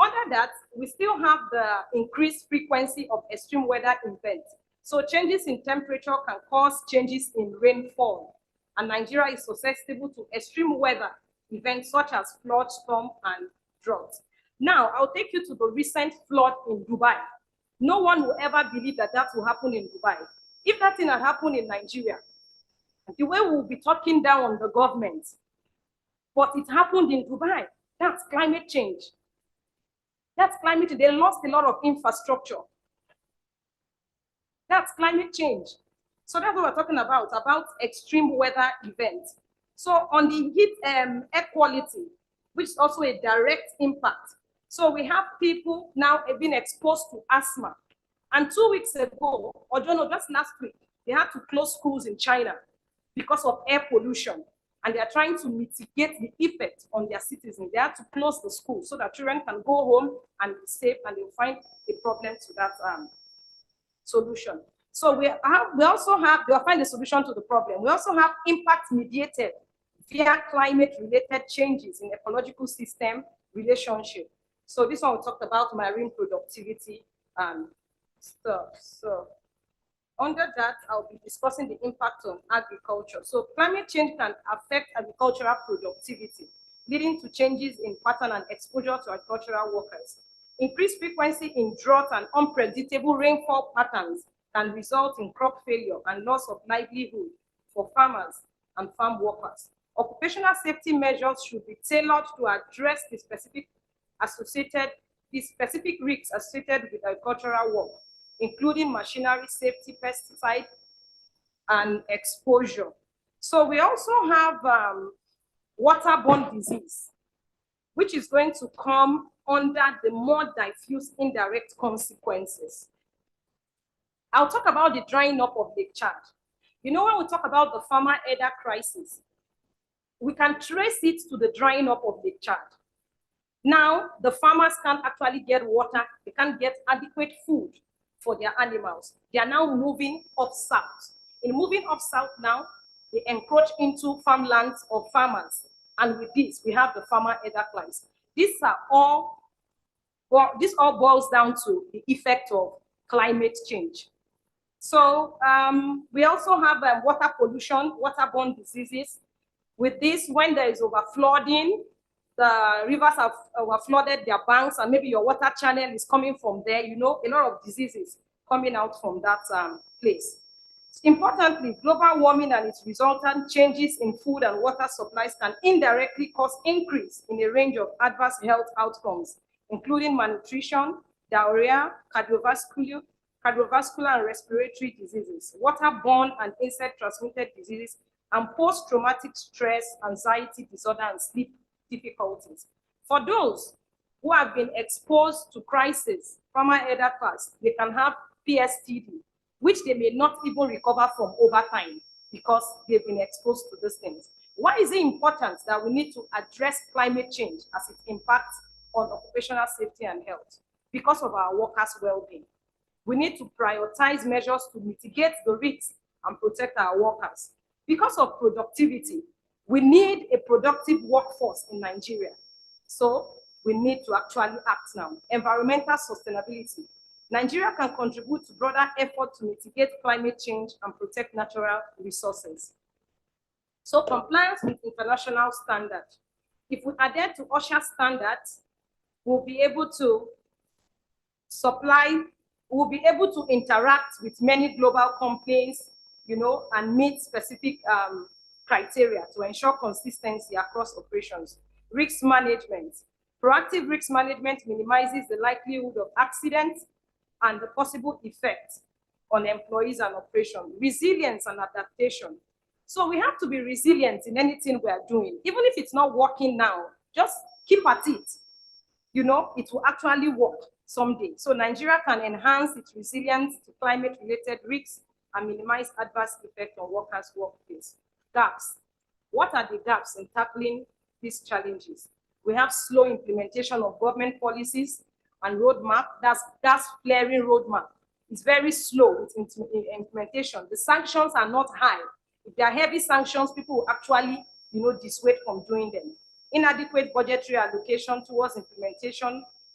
Speaker 10: Under that, we still have the increased frequency of extreme weather events. So changes in temperature can cause changes in rainfall, and Nigeria is susceptible to extreme weather events such as flood, storm, and drought. Now, I'll take you to the recent flood in Dubai. No one will ever believe that that will happen in Dubai. If that thing had happened in Nigeria, the way we'll be talking down on the government, but it happened in Dubai. That's climate change. That's climate change. They lost a lot of infrastructure. That's climate change. So that's what we're talking about extreme weather events. So on the heat air quality, which is also a direct impact. So we have people now being exposed to asthma. And 2 weeks ago, or no, just last week, they had to close schools in China because of air pollution. And they are trying to mitigate the effect on their citizens. They have to close the school so that children can go home and be safe, and they'll find a problem to that solution. So they'll find a solution to the problem. We also have impact mediated via climate-related changes in ecological system relationship. So this one we talked about marine productivity and stuff. So under that, I'll be discussing the impact on agriculture. So climate change can affect agricultural productivity, leading to changes in pattern and exposure to agricultural workers. Increased frequency in drought and unpredictable rainfall patterns can result in crop failure and loss of livelihood for farmers and farm workers. Occupational safety measures should be tailored to address the specific risks associated with agricultural work, including machinery safety, pesticide, and exposure. So we also have waterborne disease, which is going to come under the more diffuse indirect consequences. I'll talk about the drying up of Lake Chad. You know, when we talk about the farmer header crisis, we can trace it to the drying up of Lake Chad. Now, the farmers can't actually get water, they can't get adequate food for their animals. They are now moving up south. In moving up south now, they encroach into farmlands of farmers. And with this, we have the farmer header crisis. This all boils down to the effect of climate change. So we also have water pollution, waterborne diseases. With this, when there is overflooding, the rivers have overflooded their banks, and maybe your water channel is coming from there, you know, a lot of diseases coming out from that place. Importantly, global warming and its resultant changes in food and water supplies can indirectly cause increase in a range of adverse health outcomes, including malnutrition, diarrhea, cardiovascular and respiratory diseases, waterborne and insect-transmitted diseases, and post-traumatic stress, anxiety disorder, and sleep difficulties. For those who have been exposed to crisis, farmer header crisis, they can have PSTD, which they may not even recover from over time because they've been exposed to these things. Why is it important that we need to address climate change as it impacts on occupational safety and health? Because of our workers' well-being. We need to prioritize measures to mitigate the risks and protect our workers. Because of productivity, we need a productive workforce in Nigeria. So we need to actually act now. Environmental sustainability. Nigeria can contribute to broader effort to mitigate climate change and protect natural resources. So compliance with international standards. If we adhere to OSHA standards, we'll be able to interact with many global companies, and meet specific criteria to ensure consistency across operations. Risk management. Proactive risk management minimizes the likelihood of accidents and the possible effects on employees and operations. Resilience and adaptation. So we have to be resilient in anything we are doing. Even if it's not working now, just keep at it. It will actually work someday. So Nigeria can enhance its resilience to climate-related risks and minimize adverse effects on workers' workplace. Gaps. What are the gaps in tackling these challenges? We have slow implementation of government policies and roadmap. That's gas flaring roadmap. It's very slow with implementation. The sanctions are not high. If there are heavy sanctions, people will actually, dissuade from doing them. Inadequate budgetary allocation towards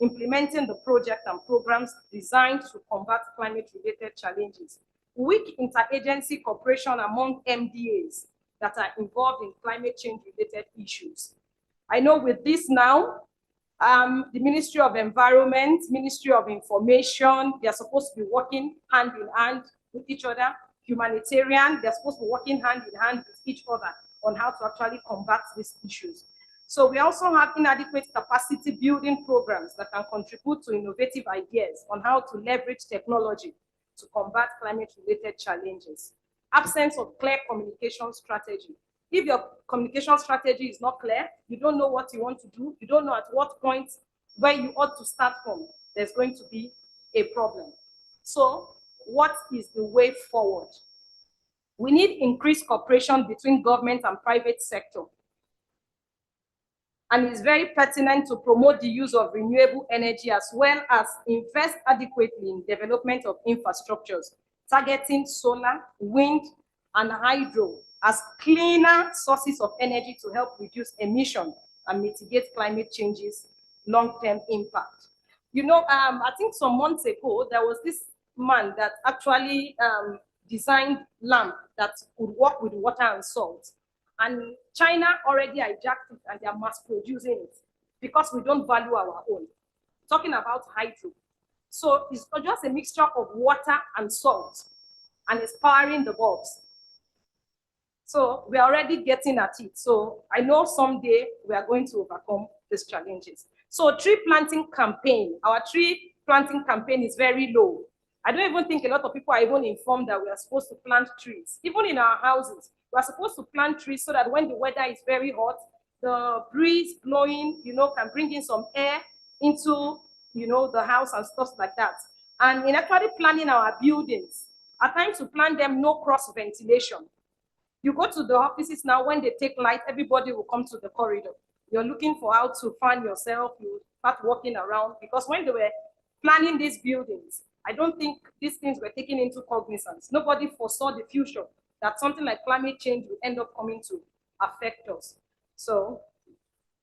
Speaker 10: implementing the project and programs designed to combat climate-related challenges. Weak interagency cooperation among MDAs that are involved in climate change-related issues. I know with this now, the Ministry of Environment, Ministry of Information, they're supposed to be working hand in hand with each other. Humanitarian, they're supposed to be working hand in hand with each other on how to actually combat these issues. So we also have inadequate capacity building programs that can contribute to innovative ideas on how to leverage technology to combat climate-related challenges. Absence of clear communication strategy. If your communication strategy is not clear, you don't know what you want to do, you don't know at what point where you ought to start from, there's going to be a problem. So what is the way forward? We need increased cooperation between government and private sector. And it's very pertinent to promote the use of renewable energy as well as invest adequately in development of infrastructures, targeting solar, wind, and hydro as cleaner sources of energy to help reduce emission and mitigate climate change's long-term impact. I think some months ago, there was this man that actually designed lamp that could work with water and salt. And China already hijacked it and they are mass producing it because we don't value our own. Talking about hydro. So it's just a mixture of water and salt and it's powering the bulbs. So we're already getting at it. So I know someday we are going to overcome these challenges. So tree planting campaign, our tree planting campaign is very low. I don't even think a lot of people are even informed that we are supposed to plant trees. Even in our houses, we are supposed to plant trees so that when the weather is very hot, the breeze blowing, can bring in some air into, the house and stuff like that. And in actually planning our buildings, at times to plan them no cross ventilation. You go to the offices now, when they take light, everybody will come to the corridor. You're looking for how to fan yourself, you start walking around, because when they were planning these buildings, I don't think these things were taken into cognizance. Nobody foresaw the future, that something like climate change will end up coming to affect us. So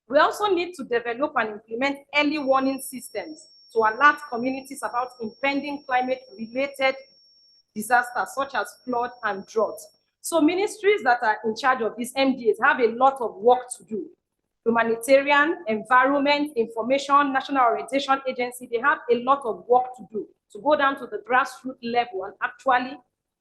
Speaker 10: we also need to develop and implement early warning systems to alert communities about impending climate-related disasters such as flood and drought. So ministries that are in charge of these MDAs have a lot of work to do. Humanitarian, environment, information, national orientation agency, they have a lot of work to do to go down to the grassroots level and actually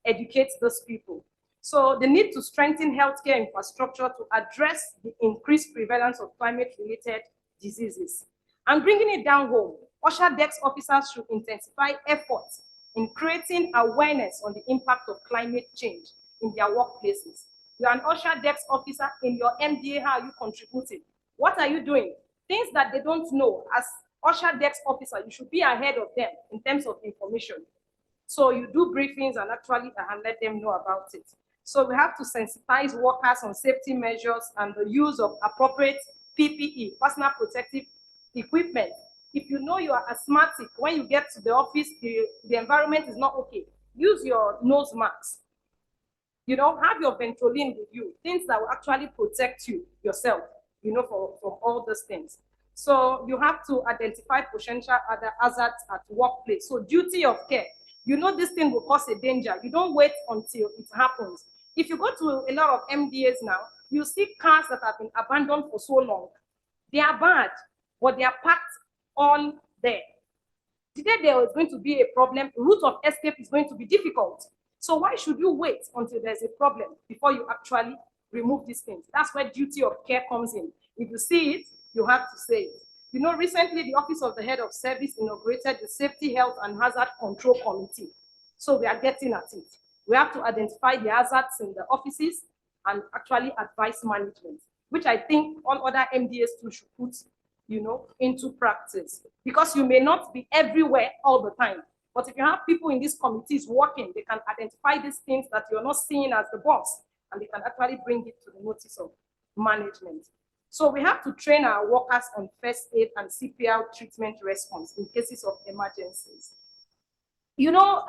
Speaker 10: educate those people. So the need to strengthen healthcare infrastructure to address the increased prevalence of climate-related diseases. And bringing it down home, OSHA desk officers should intensify efforts in creating awareness on the impact of climate change in their workplaces. You're an OSHA desk officer in your MDA, how are you contributing? What are you doing? Things that they don't know. As OSHA desk officer, you should be ahead of them in terms of information. So you do briefings and actually let them know about it. So we have to sensitize workers on safety measures and the use of appropriate PPE, personal protective equipment, If you know you are asthmatic, when you get to the office, the environment is not okay, use your nose mask. You know, have your Ventolin with you, things that will actually protect you yourself, you know, from all those things. So you have to identify potential other hazards at workplace. So duty of care. You know this thing will cause a danger. You don't wait until it happens. If you go to a lot of MDAs now, you see cars that have been abandoned for so long. They are bad, but they are parked on there. Today there is going to be a problem. Route of escape is going to be difficult. So why should you wait until there's a problem before you actually remove these things? That's where duty of care comes in. If you see it, you have to say it. You know, recently the Office of the Head of Service inaugurated the Safety, Health and Hazard Control Committee. So we are getting at it. We have to identify the hazards in the offices and actually advise management, which I think all other MDAs too should put, you know, into practice. Because you may not be everywhere all the time. But if you have people in these committees working, they can identify these things that you're not seeing as the boss, and they can actually bring it to the notice of management. So we have to train our workers on first aid and CPR treatment response in cases of emergencies. You know,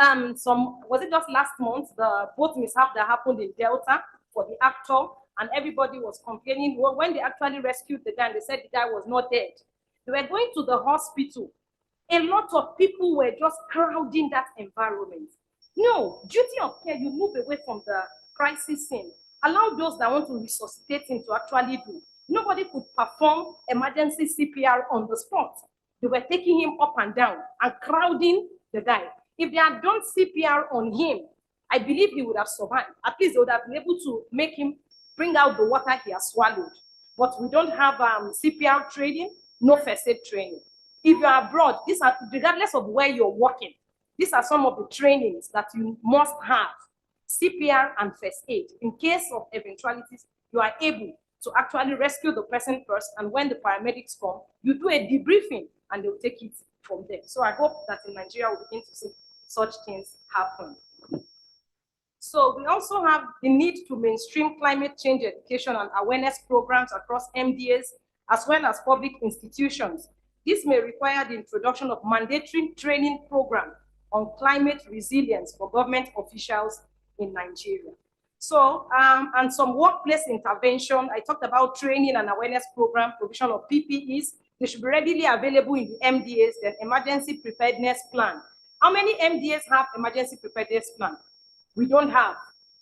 Speaker 10: was it just last month, the boat mishap that happened in Delta for the actor, and everybody was complaining. Well, when they actually rescued the guy, they said the guy was not dead. They were going to the hospital. A lot of people were just crowding that environment. No, duty of care, you move away from the crisis scene. Allow those that want to resuscitate him to actually do. Nobody could perform emergency CPR on the spot. They were taking him up and down and crowding the guy. If they had done CPR on him, I believe he would have survived. At least they would have been able to make him bring out the water he has swallowed. But we don't have CPR training, no first aid training. If you are abroad, these are, regardless of where you're working, these are some of the trainings that you must have. CPR and first aid. In case of eventualities, you are able to actually rescue the person first, and when the paramedics come, you do a debriefing and they'll take it from there. So I hope that in Nigeria we'll begin to see such things happen. So we also have the need to mainstream climate change education and awareness programs across MDAs as well as public institutions. This may require the introduction of mandatory training program on climate resilience for government officials in Nigeria. So, and some workplace intervention. I talked about training and awareness program, provision of PPEs. They should be readily available in the MDAs, then emergency preparedness plan. How many MDAs have emergency preparedness plan? We don't have.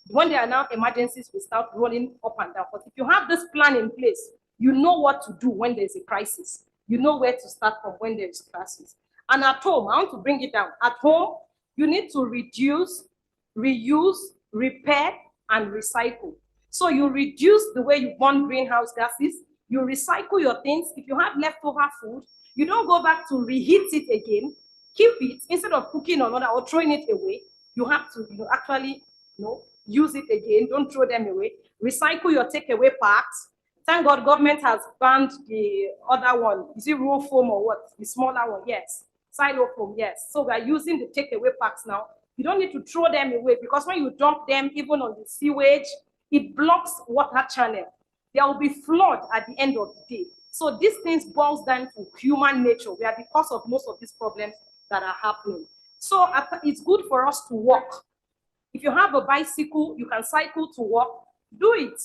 Speaker 10: When there are now emergencies, we start rolling up and down. But if you have this plan in place, you know what to do when there's a crisis. You know where to start from when there is a crisis. And at home, I want to bring it down. At home, you need to reduce, reuse, repair, and recycle. So you reduce the way you burn greenhouse gases, you recycle your things. If you have leftover food, you don't go back to reheat it again. Keep it instead of cooking another or throwing it away. You have to actually use it again. Don't throw them away. Recycle your takeaway packs. Thank God government has banned the other one. Is it roll foam or what? The smaller one, yes. Silo foam, yes. So we are using the takeaway packs now. You don't need to throw them away because when you dump them, even on the sewage, it blocks water channel. There will be flood at the end of the day. So these things boils down to human nature. We are the cause of most of these problems that are happening. So it's good for us to walk. If you have a bicycle, you can cycle to work, do it.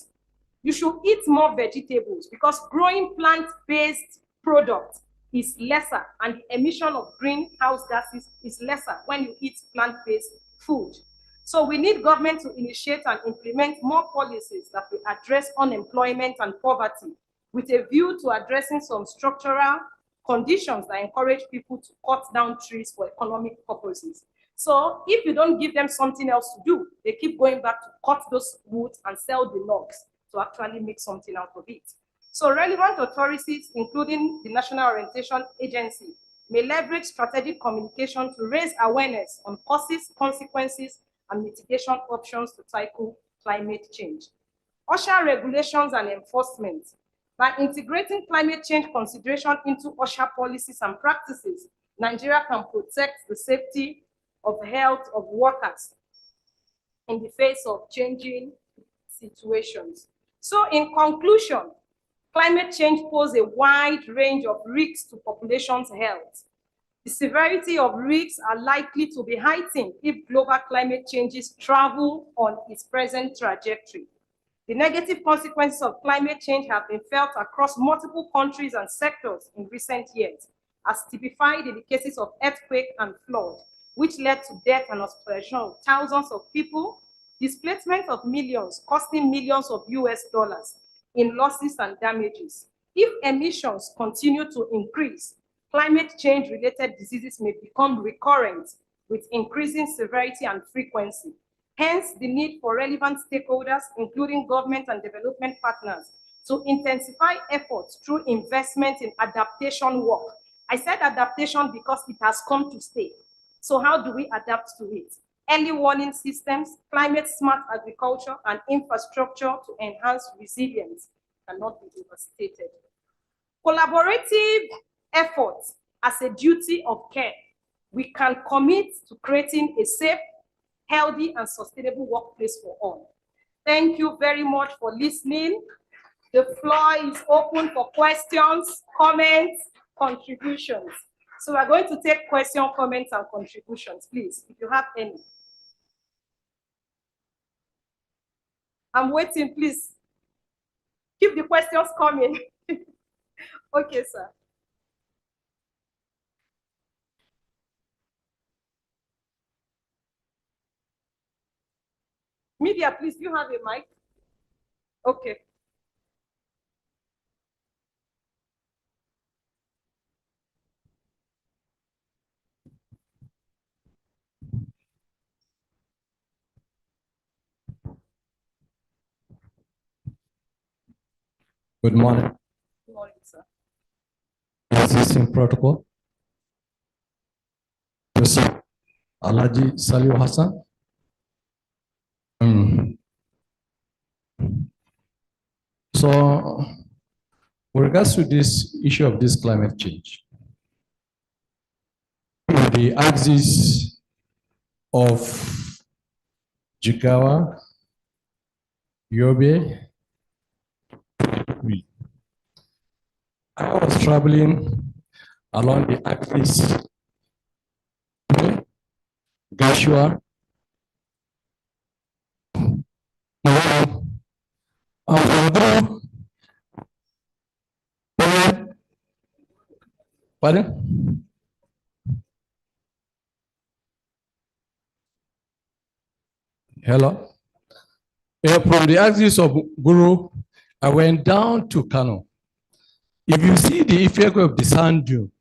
Speaker 10: You should eat more vegetables because growing plant-based products is lesser and the emission of greenhouse gases is lesser when you eat plant-based food. So we need government to initiate and implement more policies that will address unemployment and poverty with a view to addressing some structural conditions that encourage people to cut down trees for economic purposes. So if you don't give them something else to do, they keep going back to cut those woods and sell the logs to actually make something out of it. So relevant authorities, including the National Orientation Agency, may leverage strategic communication to raise awareness on causes, consequences, and mitigation options to tackle climate change. OSHA regulations and enforcement. By integrating climate change consideration into OSHA policies and practices, Nigeria can protect the safety of health of workers in the face of changing situations. So in conclusion, Climate change poses a wide range of risks to populations' health. The severity of risks are likely to be heightened if global climate changes travel on its present trajectory. The negative consequences of climate change have been felt across multiple countries and sectors in recent years, as typified in the cases of earthquake and flood, which led to death and hospitalization of thousands of people, displacement of millions, costing millions of US dollars in losses and damages. If emissions continue to increase, climate change-related diseases may become recurrent with increasing severity and frequency. Hence, the need for relevant stakeholders, including government and development partners, to intensify efforts through investment in adaptation work. I said adaptation because it has come to stay. So how do we adapt to it? Early warning systems, climate-smart agriculture, and infrastructure to enhance resilience cannot be overstated. Collaborative efforts as a duty of care. We can commit to creating a safe, healthy, and sustainable workplace for all. Thank you very much for listening. The floor is open for questions, comments, contributions. So we're going to take questions, comments, and contributions, please, if you have any. I'm waiting, please. Keep the questions coming. Okay, sir. Media, please, do you have a mic? Okay.
Speaker 11: Good morning.
Speaker 10: Good morning, sir.
Speaker 11: Existing protocol. Professor Alaji Saliu Hassan. So, with regards to this issue of this climate change, the axis of Jigawa, Yobe, I was traveling along the axis, Gashua, pardon? Hello? Yeah, from the axis of Guru, I went down to Kano. If you see the effect of the sand dune,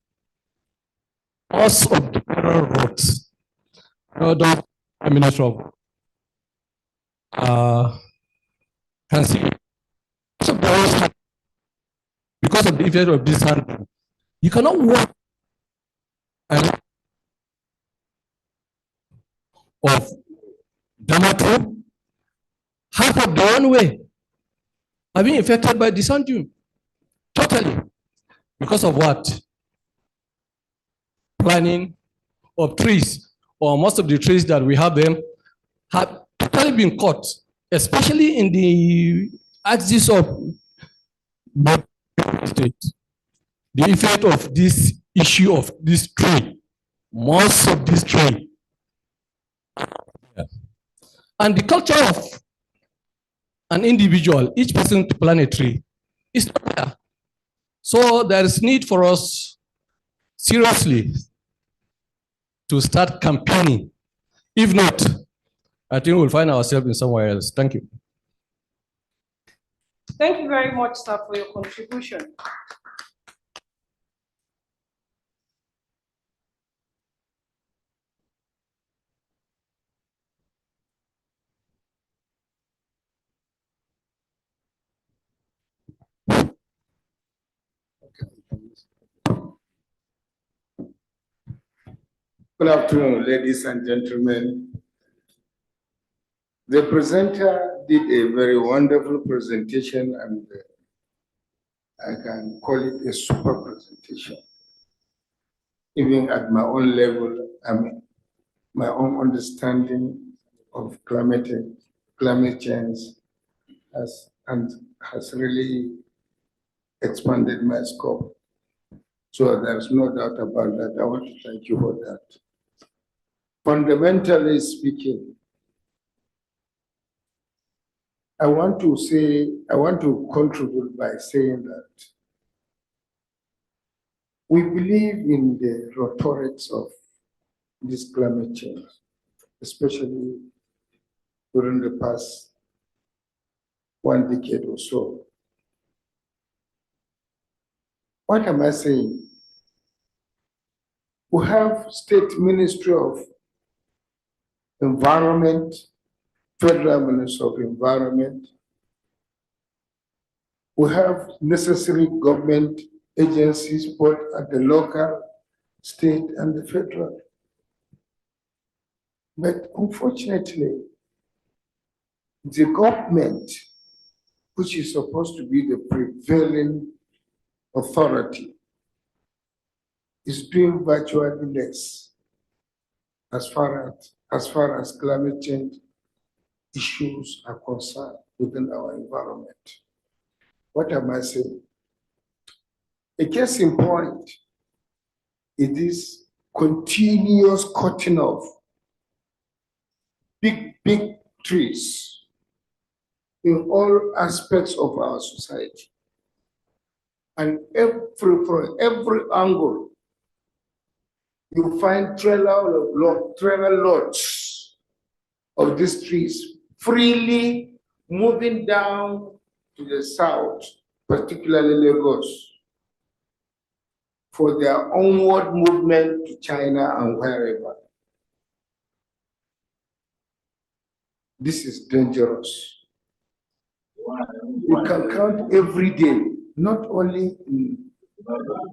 Speaker 11: most of the federal roads, those terminus of can see because of the effect of this sand dune, you cannot walk of Damato, half of the one way are being affected by the sand dune. Totally. Because of what? Planting of trees, or most of the trees that we have them have totally been cut, especially in the axis of state. The effect of this issue of this tree, most of this tree. And the culture of an individual, each person to plant a tree, is not there. So there is need for us seriously to start campaigning. If not, I think we'll find ourselves in somewhere else. Thank you.
Speaker 10: Thank you very much, sir, for your contribution.
Speaker 6: Good afternoon, ladies and gentlemen. The presenter did a very wonderful presentation, and I can call it a super presentation. Even at my own level, my own understanding of climate change has really expanded my scope. So there's no doubt about that. I want to thank you for that. Fundamentally speaking, I want to contribute by saying that we believe in the rhetorics of this climate change, especially during the past 1 decade or so. What am I saying? We have State Ministry of Environment, Federal Ministry of Environment. We have necessary government agencies, both at the local, state, and the federal. But unfortunately, the government, which is supposed to be the prevailing authority, is doing virtually less as far as climate change issues are concerned within our environment. What am I saying? A case in point is this continuous cutting of big trees in all aspects of our society. And from every angle, you find trailer loads of these trees freely moving down to the south, particularly Lagos, for their onward movement to China and wherever. This is dangerous. You can count every day, not only in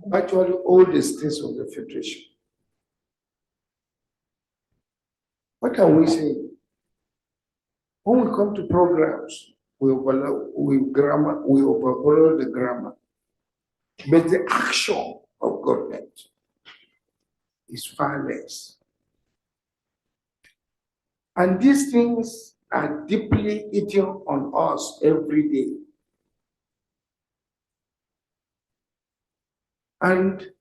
Speaker 6: virtually all the states of the Federation. What are we saying? When we come to programs, we overload the grammar. But the action of government is far less. And these things are deeply eating on us every day. And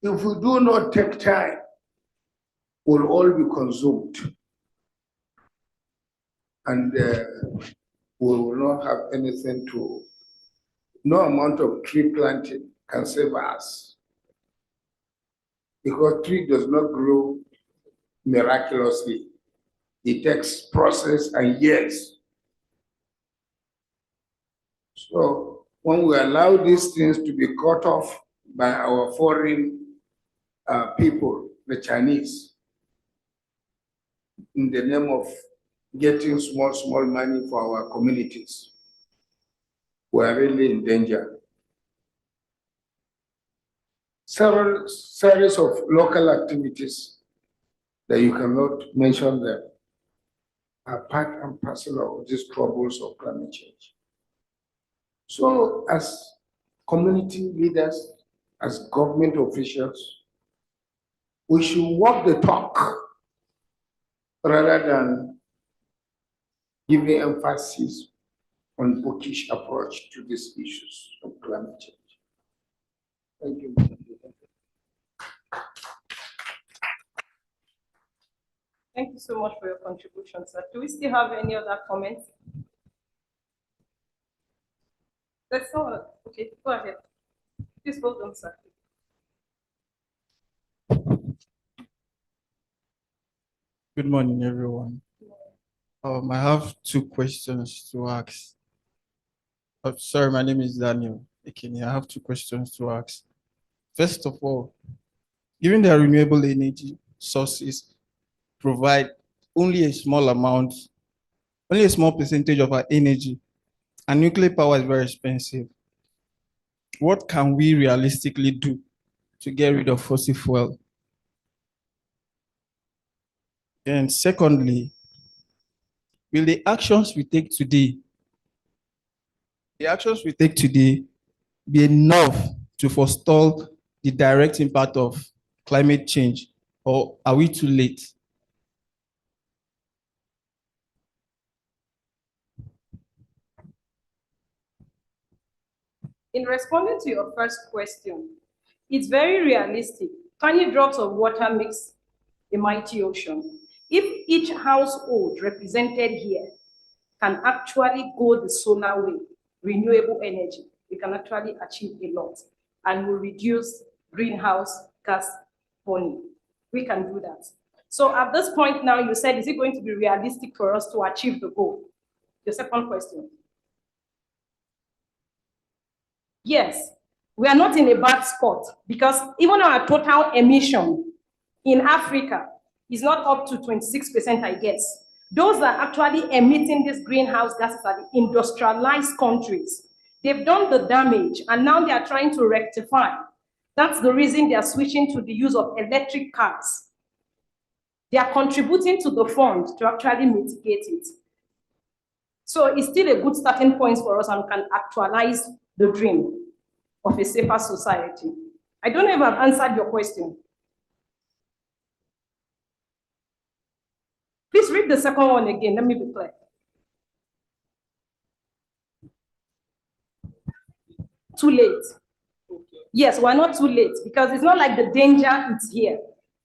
Speaker 6: if we do not take time, we'll all be consumed. And we will not have anything to, no amount of tree planting can save us. Because tree does not grow miraculously. It takes process and years. So when we allow these things to be cut off by our foreign people, the Chinese, in the name of getting small money for our communities, we are really in danger. Several series of local activities that you cannot mention them are part and parcel of these troubles of climate change. So as community leaders, as government officials, we should walk the talk rather than giving emphasis on bookish approach to these issues of climate change. Thank you.
Speaker 10: Thank you so much for your contribution, sir. Do we still have any other comments? That's all. Okay, go ahead. Please hold on, sir.
Speaker 12: Good morning, everyone. I have 2 questions to ask. Sorry, my name is Daniel Ekini. I have 2 questions to ask. First of all, given that renewable energy sources provide only a small percentage of our energy, and nuclear power is very expensive, what can we realistically do to get rid of fossil fuel? And secondly, will the actions we take today be enough to forestall the direct impact of climate change, or are we too late?
Speaker 10: In responding to your first question, it's very realistic. Tiny drops of water makes a mighty ocean. If each household represented here can actually go the solar way, renewable energy, we can actually achieve a lot and will reduce greenhouse gas burning. We can do that. So at this point now, you said, is it going to be realistic for us to achieve the goal? The second question. Yes, we are not in a bad spot because even our total emission in Africa is not up to 26%, I guess. Those are actually emitting these greenhouse gases are the industrialized countries. They've done the damage and now they are trying to rectify. That's the reason they are switching to the use of electric cars. They are contributing to the fund to actually mitigate it. So it's still a good starting point for us and we can actualize the dream of a safer society. I don't know if I've answered your question. Please read the second one again. Let me be clear. Too late. Yes, we're not too late because it's not like the danger is here.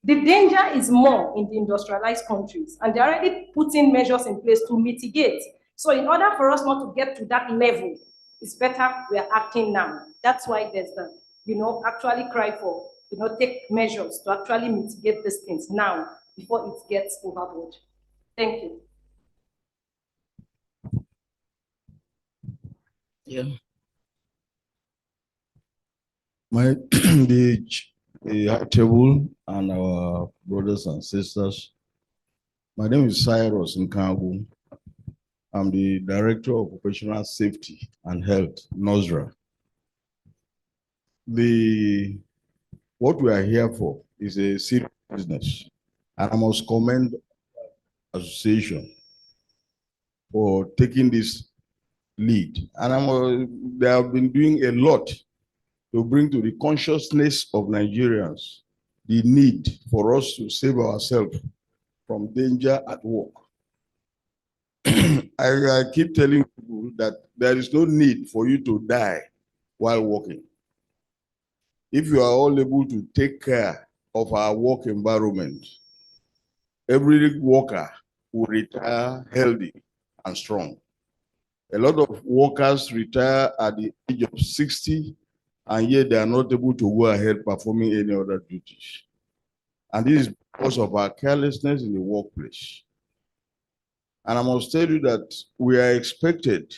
Speaker 10: The danger is more in the industrialized countries, and they're already putting measures in place to mitigate. So in order for us not to get to that level, it's better we are acting now. That's why there's the, actually cry for, take measures to actually mitigate these things now before it gets overboard. Thank you.
Speaker 13: Yeah. The high table and our brothers and sisters. My name is Cyrus Nkagu. I'm the Director of Occupational Safety and Health, NOSRA. What we are here for is a serious business. And I must commend the association for taking this lead. And they have been doing a lot to bring to the consciousness of Nigerians the need for us to save ourselves from danger at work. I keep telling people that there is no need for you to die while working. If you are all able to take care of our work environment, every worker will retire healthy and strong. A lot of workers retire at the age of 60, and yet they are not able to go ahead performing any other duties. And this is because of our carelessness in the workplace. And I must tell you that we are expected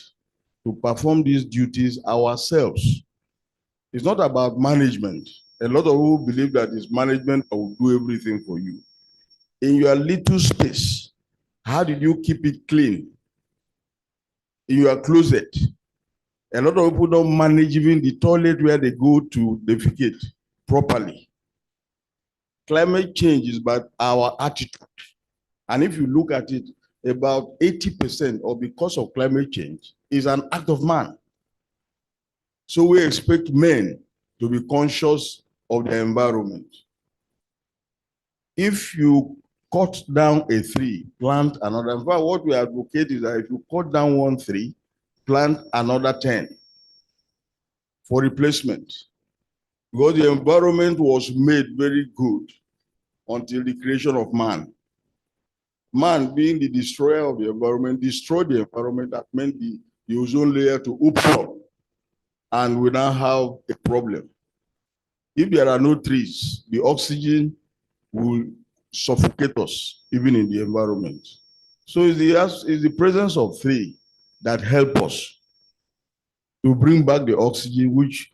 Speaker 13: to perform these duties ourselves. It's not about management. A lot of people believe that it's management that will do everything for you. In your little space, how did you keep it clean? In your closet, a lot of people don't manage even the toilet where they go to defecate properly. Climate change is about our attitude. And if you look at it, about 80% of the cause of climate change is an act of man. So we expect men to be conscious of the environment. If you cut down a tree, plant another. In fact, what we advocate is that if you cut down one tree, plant another 10 for replacement. Because the environment was made very good until the creation of man. Man, being the destroyer of the environment, destroyed the environment. That meant the ozone layer to open up, and we now have a problem. If there are no trees, the oxygen will suffocate us, even in the environment. So it's the presence of tree that help us to bring back the oxygen, which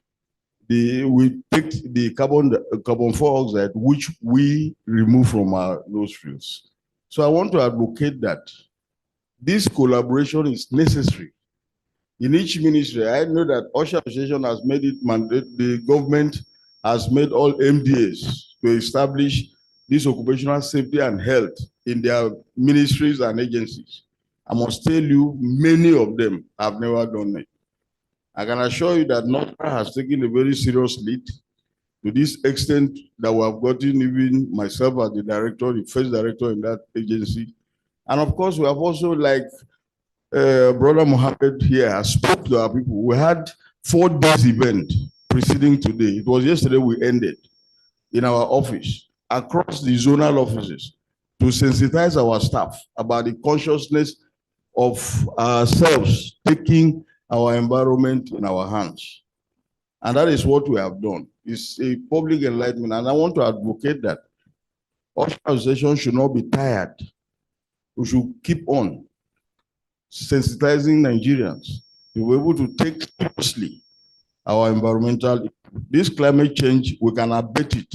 Speaker 13: we take the carbon dioxide, which we remove from our nostrils. So I want to advocate that this collaboration is necessary. In each ministry, I know that OSHA Association has made it mandate, the government has made all MDAs to establish this occupational safety and health in their ministries and agencies. I must tell you, many of them have never done it. I can assure you that NOSRA has taken a very serious lead to this extent that we have gotten even myself as the director, the first director in that agency. And of course, we have also, like Brother Mohammed here has spoke to our people. We had 4 days event preceding today. It was yesterday we ended in our office, across the zonal offices, to sensitize our staff about the consciousness of ourselves taking our environment in our hands. And that is what we have done. It's a public enlightenment, and I want to advocate that organization should not be tired. We should keep on sensitizing Nigerians to be able to take seriously our environmental. This climate change, we can abate it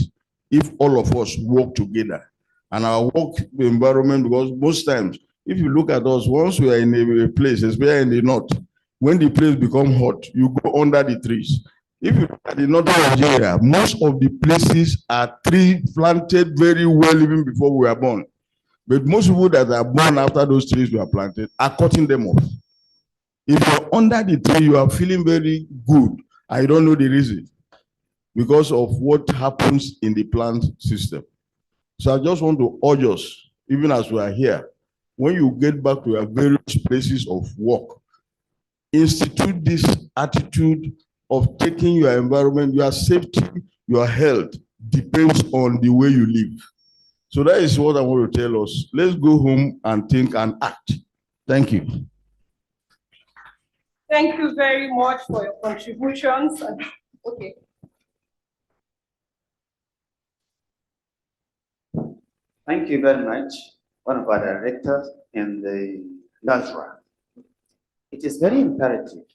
Speaker 13: if all of us work together. And our work environment, because most times, if you look at us, once we are in a place, especially in the north, when the place becomes hot, you go under the trees. If you look at the northern Nigeria, most of the places are tree planted very well even before we were born. But most people that are born after those trees were planted are cutting them off. If you're under the tree, you are feeling very good. I don't know the reason, because of what happens in the plant system. So I just want to urge us, even as we are here, when you get back to your various places of work, institute this attitude of taking your environment, your safety, your health depends on the way you live. So that is what I want to tell us. Let's go home and think and act. Thank you.
Speaker 10: Thank you very much for your contributions. Okay.
Speaker 14: Thank you very much, one of our directors in the NASRA. It is very imperative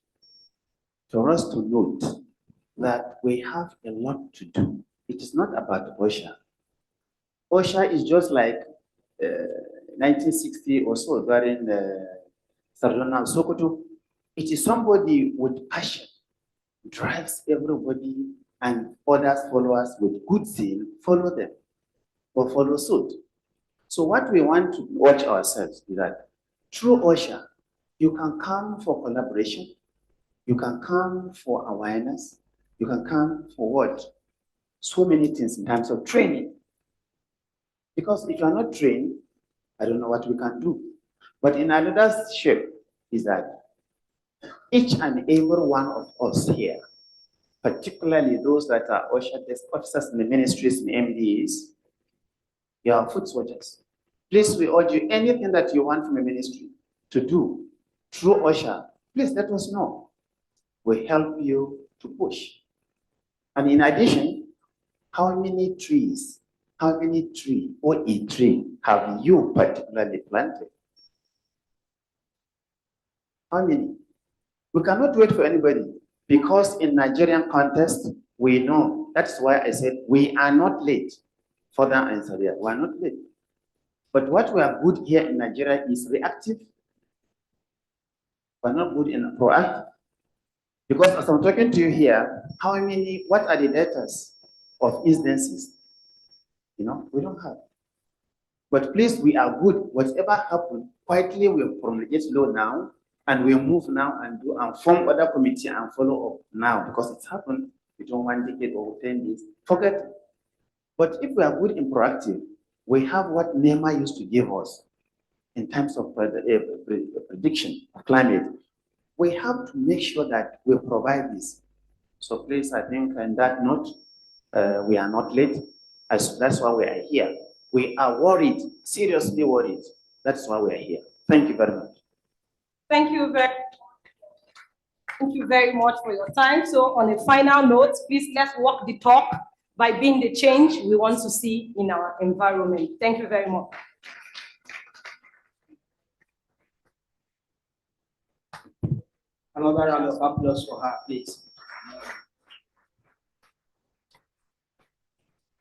Speaker 14: for us to note that we have a lot to do. It is not about FOSHA. FOSHA is just like 1960 or so during Sarjona Sokoto. It is somebody with passion, drives everybody, and others followers with good zeal follow them or follow suit. So what we want to watch ourselves is that through OSHA, you can come for collaboration, you can come for awareness, you can come for what? So many things in terms of training. Because if you are not trained, I don't know what we can do. But in another shape is that each and every one of us here, particularly those that are OSHA desk officers in the ministries and MDs, you are foot soldiers. Please, we urge you, anything that you want from a ministry to do through OSHA, please let us know. We help you to push. And in addition, how many trees or a tree have you particularly planted? How many? We cannot wait for anybody, because in Nigerian context, we know. That's why I said we are not late. Further answer there, we are not late. But what we are good here in Nigeria is reactive. We're not good in proactive. Because as I'm talking to you here, what are the data of instances? We don't have. But please, we are good. Whatever happened, quietly we promulgate law now, and we move now and do and form other committee and follow up now, because it's happened within 1 decade or 10 years. Forget it. But if we are good in proactive, we have what NEMA used to give us in terms of prediction of climate. We have to make sure that we provide this. So please, I think on that note, we are not late. That's why we are here. We are worried, seriously worried. That's why we are here. Thank you very much.
Speaker 10: Thank you very much for your time. So on a final note, please let's walk the talk by being the change we want to see in our environment. Thank you very much.
Speaker 9: Another round of applause for her, please.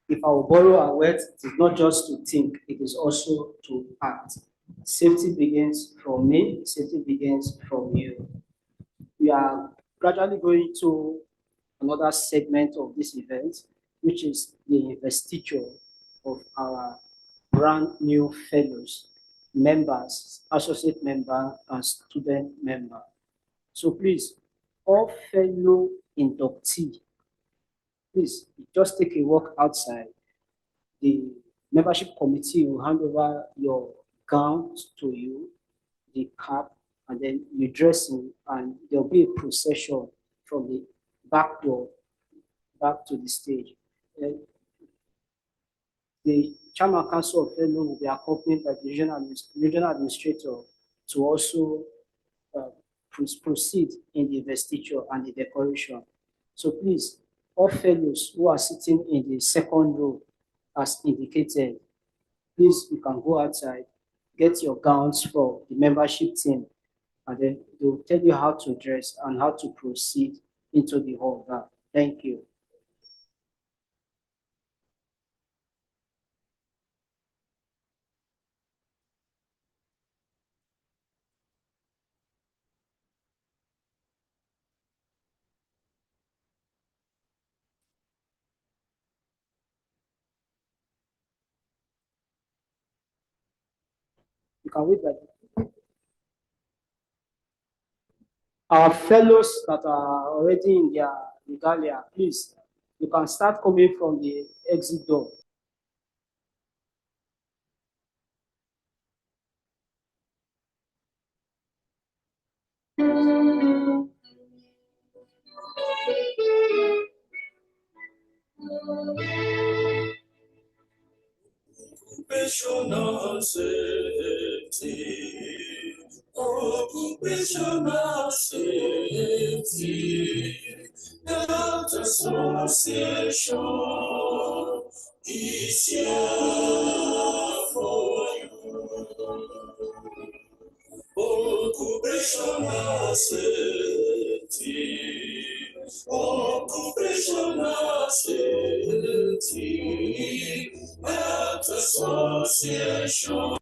Speaker 9: If our borrow our words, it is not just to think, it is also to act. Safety begins from me, safety begins from you. We are gradually going to another segment of this event, which is the investiture of our brand new fellows, members, associate member, and student member. So please, all fellow inductee, please just take a walk outside. The membership committee will hand over your gown to you, the cap, and then your dressing, and there'll be a procession from the back door back to the stage. The Chairman Council of Fellow will be accompanied by the regional administrator to also proceed in the investiture and the decoration. So please, all fellows who are sitting in the second row as indicated, please, you can go outside, get your gowns from the membership team, and then they'll tell you how to dress and how to proceed into the hall. Thank you. You can wait like our fellows that are already in their regalia, please, you can start coming from the exit door.
Speaker 15: Occupational safety, occupational safety, Health Association is here for you. Occupational safety, occupational safety, Health Association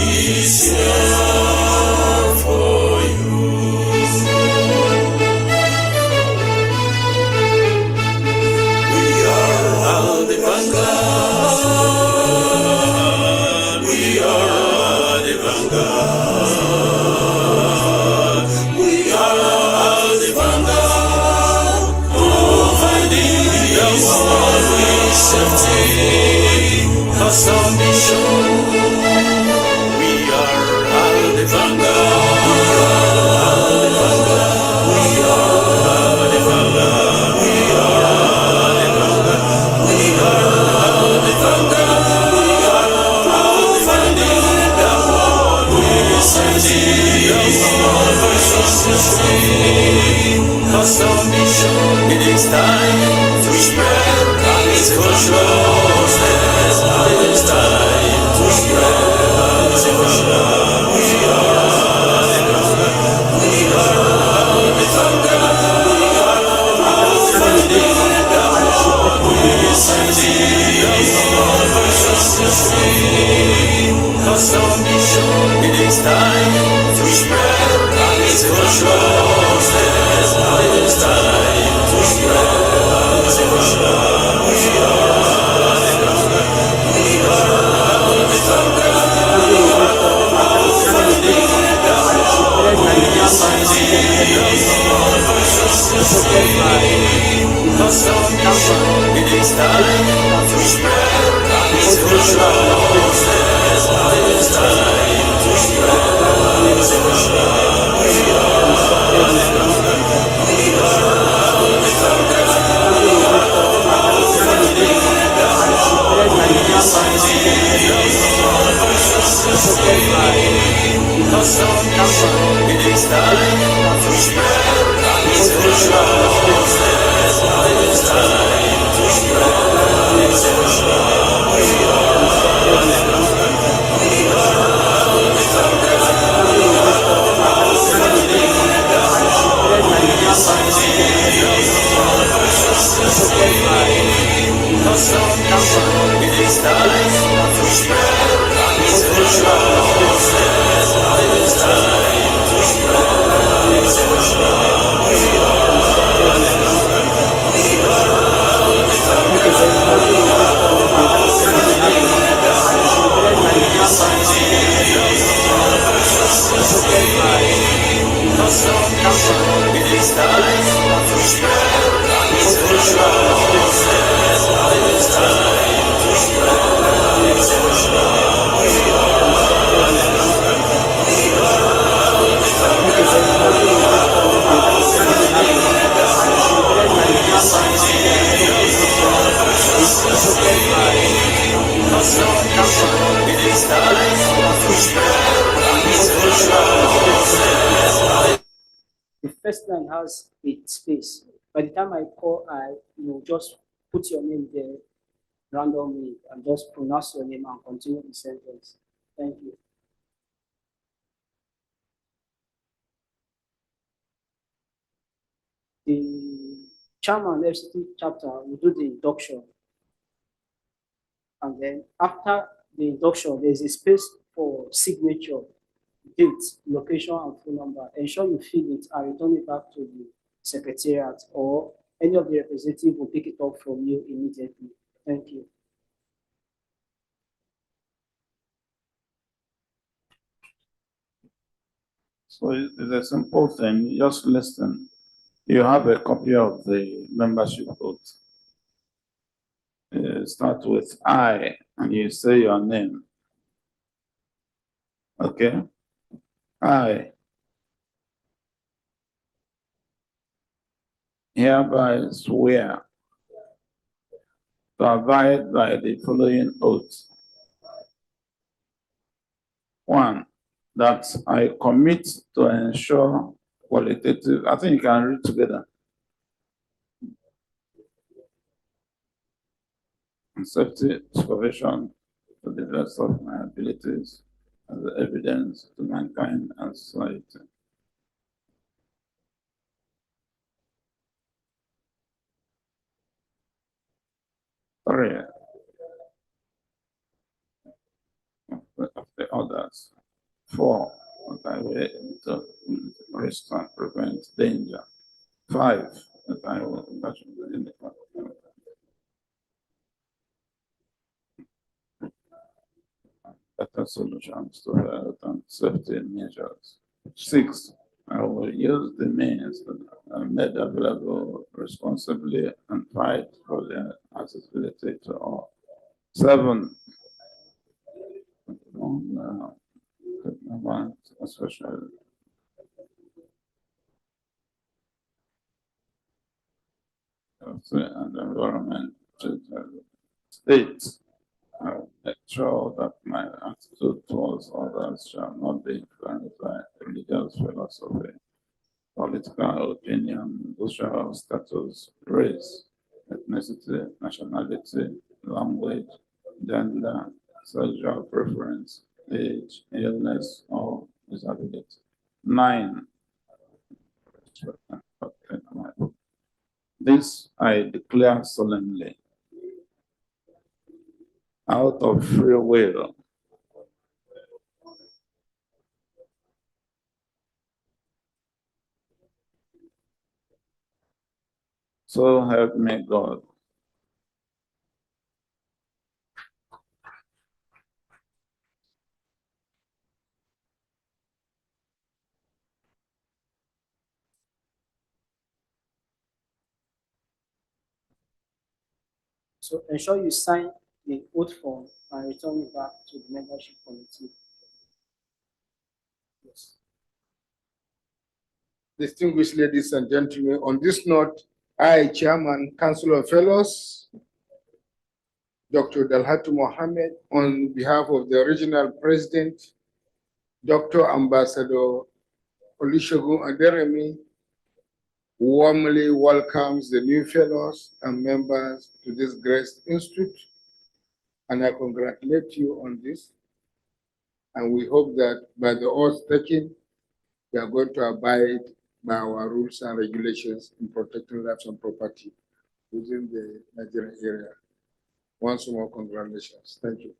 Speaker 15: is here for you. We are all the vanguard. We are the vanguard. We are all the vanguard. Providing the world with safety. As a mission, we are all the vanguard. We are all the vanguard. We are all the vanguard. We are all the vanguard. We are all the vanguard. We are providing the world with safety. As a mission, it is time to spread its consciousness. It is time to spread its consciousness. We are the vanguard. We are the vanguard. We are providing the world with safety. As a mission, it is time to spread its consciousness. It is time to spread its consciousness. We are the vanguard. We are the vanguard. We are providing the world with safety. As a mission, it is time to spread its consciousness. It is time to spread its consciousness. We are the vanguard. We are the vanguard. We are providing the world with safety. As a mission, it is time to spread its consciousness. It is time to spread its consciousness. We are the vanguard. We are the vanguard. We are providing the world with safety. As a mission, it is time to spread its consciousness. It is time to spread its consciousness. We are the vanguard. We are the vanguard. We are
Speaker 9: The first line has a space. By the time I call, just put your name there randomly and just pronounce your name and continue the sentence. Thank you. The chairman FCT chapter will do the induction. And then after the induction, there's a space for signature, date, location, and phone number. Ensure you fill it and return it back to the secretariat, or any of the representatives will pick it up from you immediately. Thank you.
Speaker 8: So it's a simple thing, just listen. You have a copy of the membership oath. Start with I, and you say your name. Okay? I hereby swear to abide by the following oath. 1, that I commit to ensure qualitative, I think you can read together. And safety supervision to the best of my abilities as evidence to mankind and society. Three, of the others. 4, that I will to restrain, prevent danger. 5, that I will in the better solutions to health and safety measures. 6, I will use the means that are made available responsibly and fight for their accessibility to all. 7, especially and environment. 8, I will make sure that my attitude towards others shall not be influenced by religious philosophy, political opinion, social status, race, ethnicity, nationality, language, gender, sexual preference, age, illness, or disability. 9, this I declare solemnly, out of free will, so help me God.
Speaker 9: So ensure you sign the oath form and return it back to the membership committee. Yes.
Speaker 6: Distinguished ladies and gentlemen, on this note, I, Chairman, Council of Fellows, Dr. Dalhatu Mohammed, on behalf of the Regional President, Dr. Ambassador Olusegun Aderemi, warmly welcomes the new fellows and members to this great institute, and I congratulate you on this. And we hope that by the oath taken, we are going to abide by our rules and regulations in protecting lives and property within the Nigerian area. Once more, congratulations. Thank you.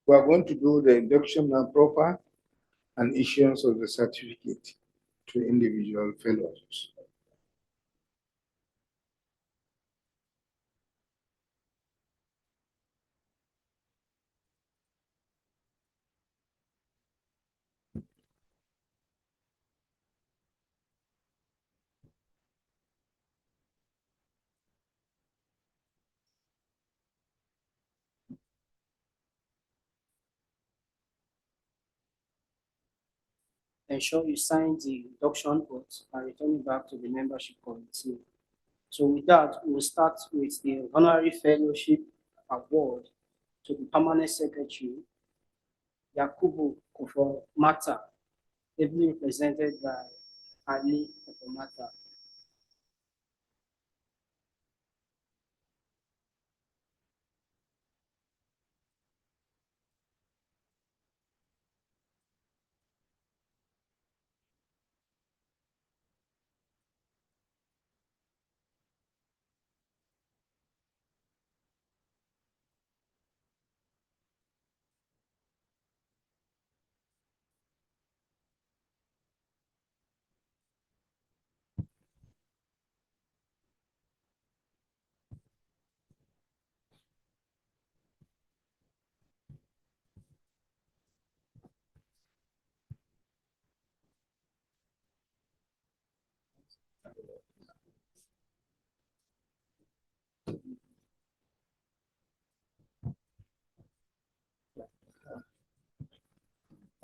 Speaker 6: We are going to do the induction and proper and issuance of the certificate to individual fellows.
Speaker 9: ensure you sign the induction oath and return it back to the membership committee. So with that, we'll start with the honorary fellowship award to the permanent secretary, Yakubu Kofomata, ably represented by Ali Kofomata.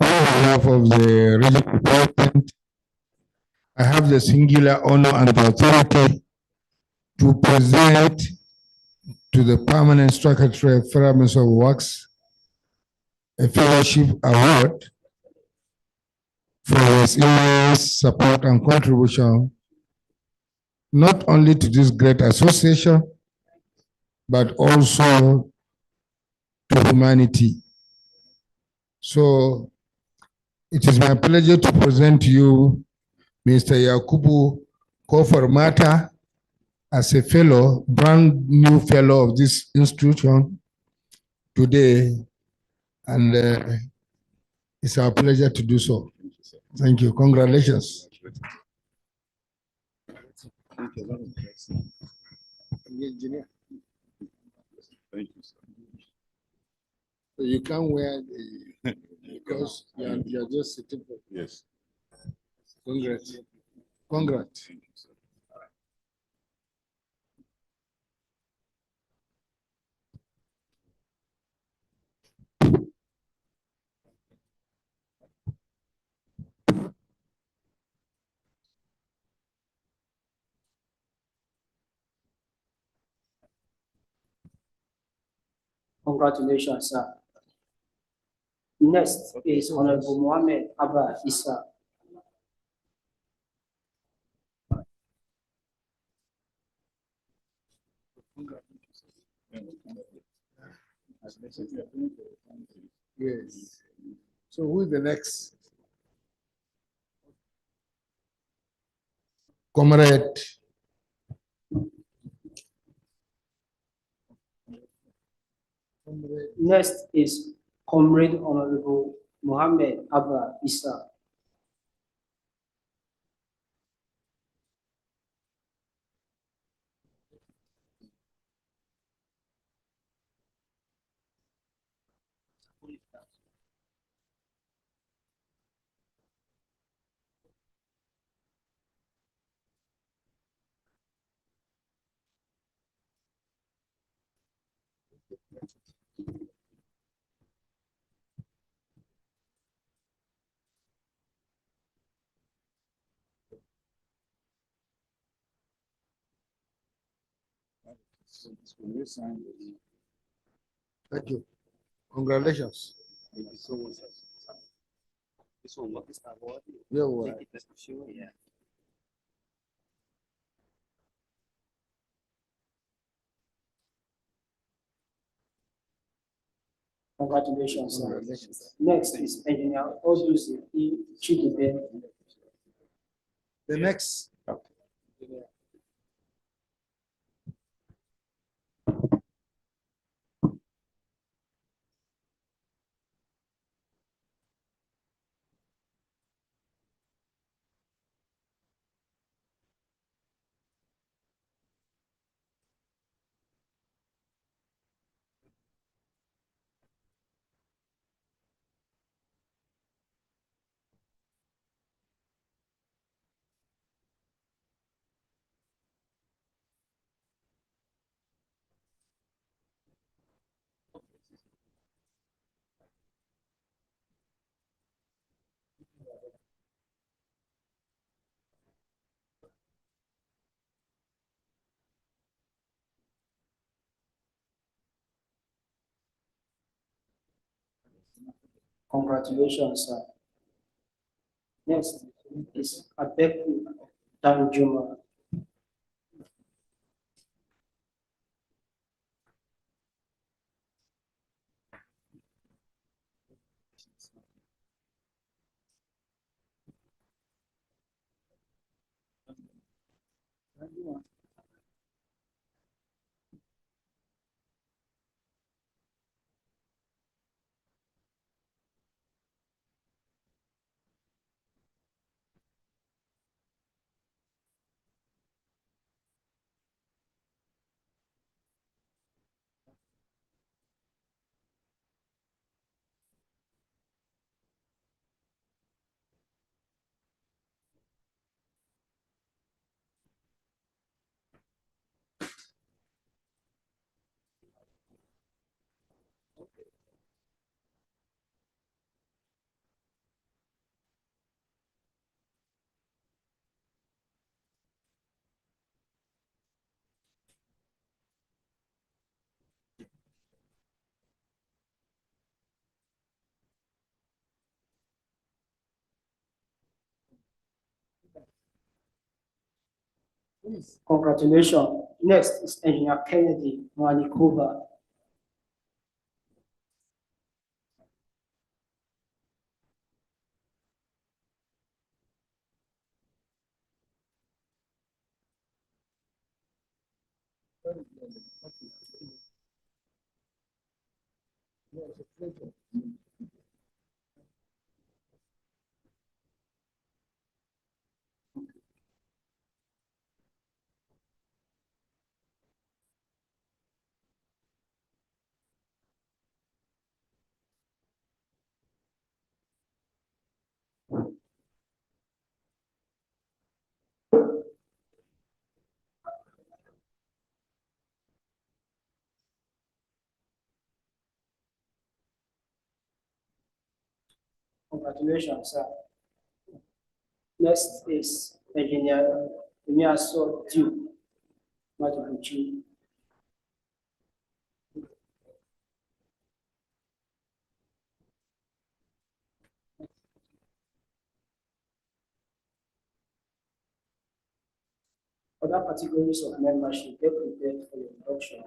Speaker 16: On behalf of the regional department, I have the singular honor and authority to present to the permanent secretary of Federal Ministry of Works a fellowship award for his immense support and contribution not only to this great association, but also to humanity. So it is my pleasure to present to you Mr. Yakubu Kofor as a fellow, brand new fellow of this institution today, and it's our pleasure to do so. Thank you. Congratulations.
Speaker 8: Thank you.
Speaker 16: So you can't wear the, because you're just sitting for.
Speaker 8: Yes.
Speaker 16: Congrats. Congrats.
Speaker 9: Congratulations, sir. Next is Honorable Mohammed Abba Issa.
Speaker 16: Yes. So who is the next? Comrade.
Speaker 9: Next is Comrade Honorable Mohammed Abba Issa.
Speaker 16: Thank you. Congratulations.
Speaker 14: Thank you so much. This one, what is the award?
Speaker 16: Yeah, well.
Speaker 14: Take it, sure, yeah.
Speaker 9: Congratulations, sir. Next is Engineer Odusi Chidibe.
Speaker 16: The next.
Speaker 9: Congratulations, sir. Next is Abeku Danjuma. Congratulations. Next is Engineer Kennedy Mwanikova. Congratulations, sir. Next is Engineer Miaso Duke Matubuchi. Other categories of membership, get prepared for your induction.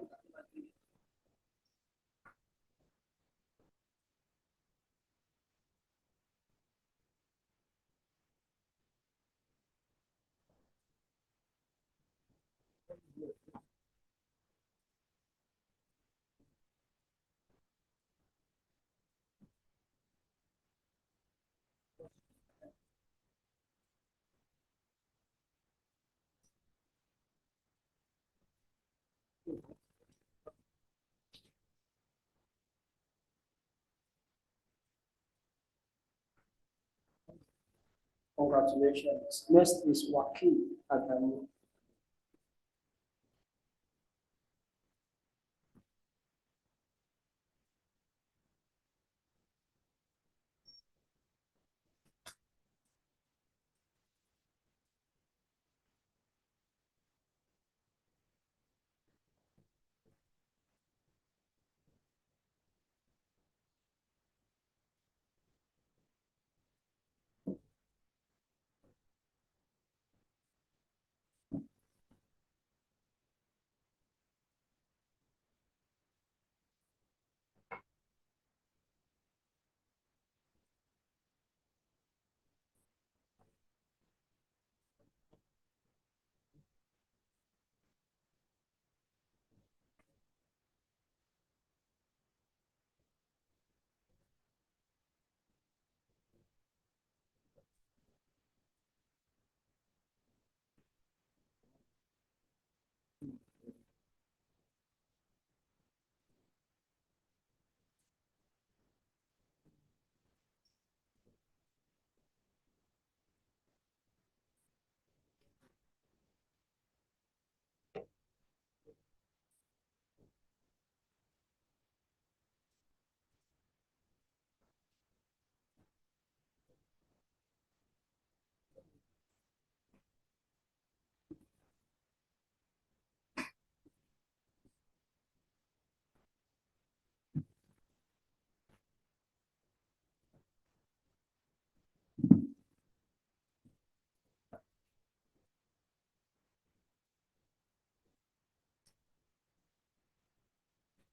Speaker 9: Congratulations. Next is Waki Adamu.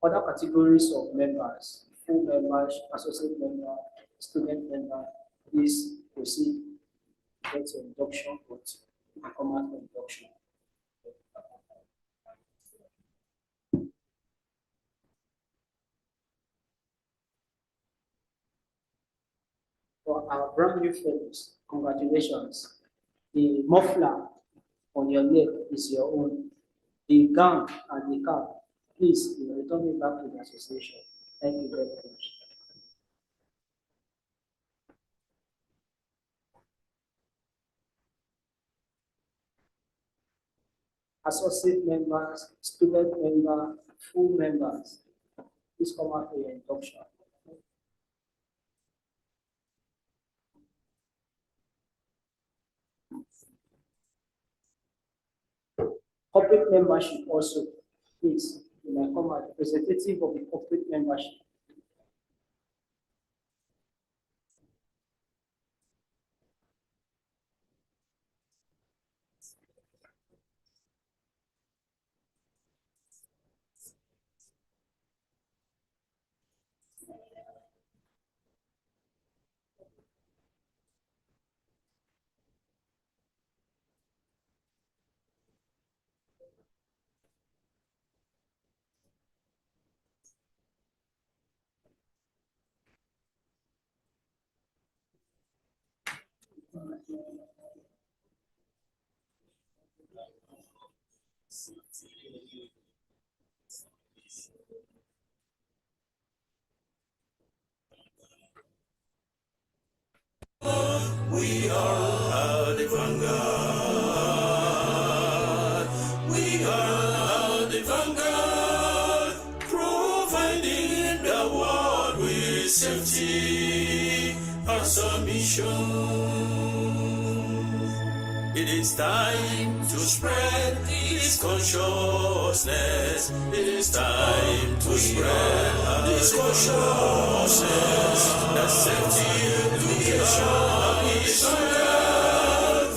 Speaker 9: Other categories of members, full members, associate member, student member, please proceed to get your induction code and come out for induction. For our brand new fellows, congratulations. The muffler on your neck is your own. The gown and the cap, please return it back to the association. Thank you very much. Associate members, student members, full members, please come out for your induction. Corporate membership also, please, you may come out, representative of the corporate membership.
Speaker 15: We are the vanguard. We are the vanguard, providing the world with safety as a mission. It is time to spread this consciousness. It is time to spread this consciousness. That safety education is enough.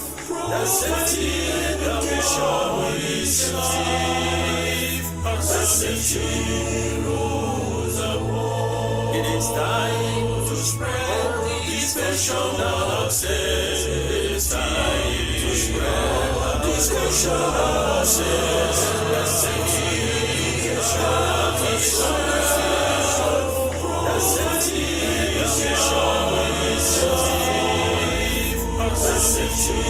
Speaker 15: That safety education is safe. That safety rules the world. It is time to spread this consciousness. It is time to spread this consciousness. That safety education is enough. That safety education is safe. That safety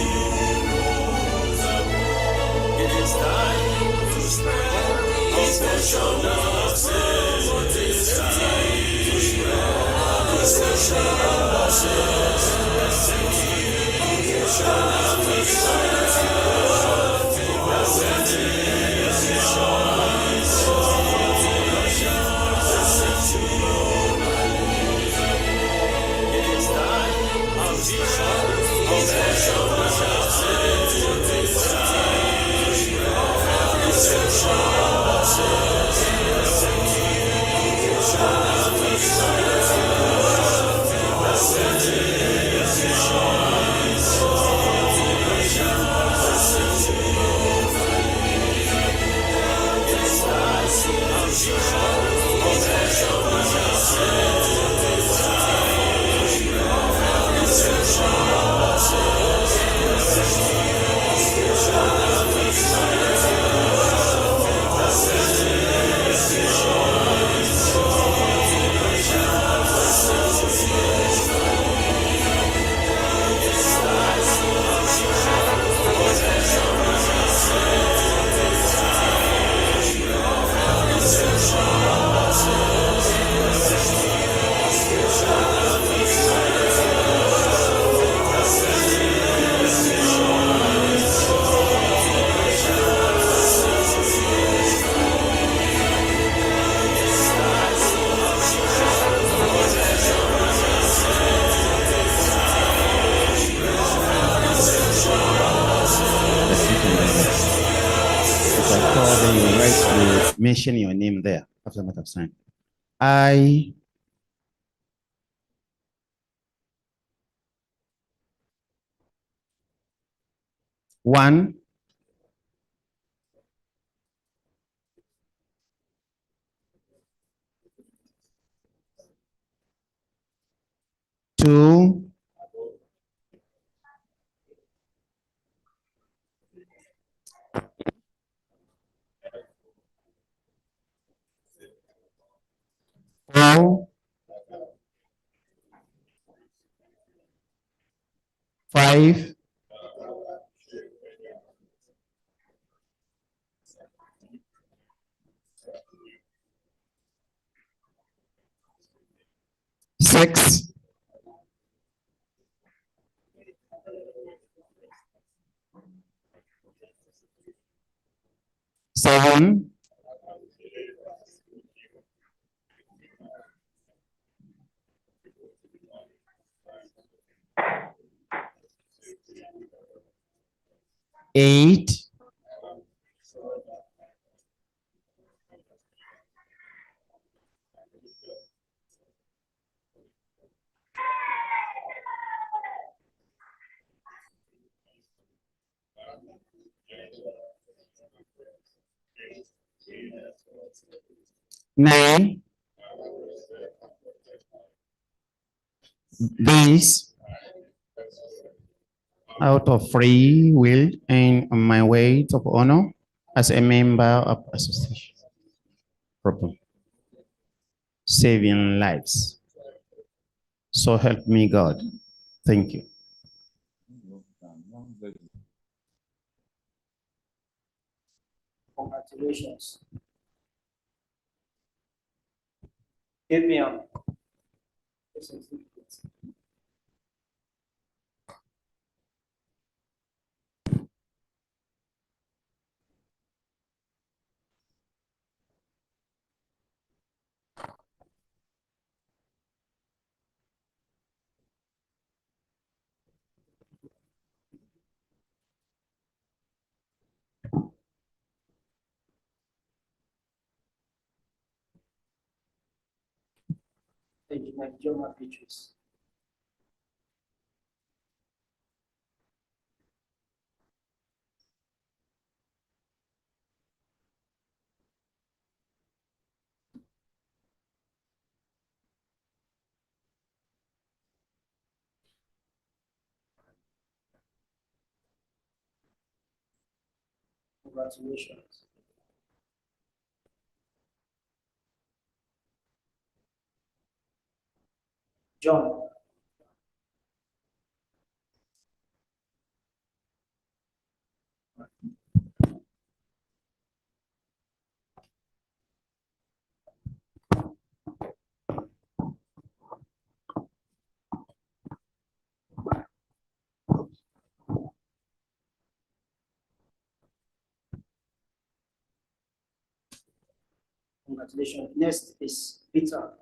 Speaker 15: rules the world. It is time to spread this consciousness. It is time to spread this consciousness. That safety education is enough. That safety education is
Speaker 17: mention your name there after that of sign. I one 2, 4, 5, 6, 7, 8, 9. This out of free will and on my way of honor as a member of association. Problem. Saving lives. So help me God. Thank you.
Speaker 9: Congratulations. Give me a Engineer Pictures. Congratulations. John. Congratulations. Next is Peter.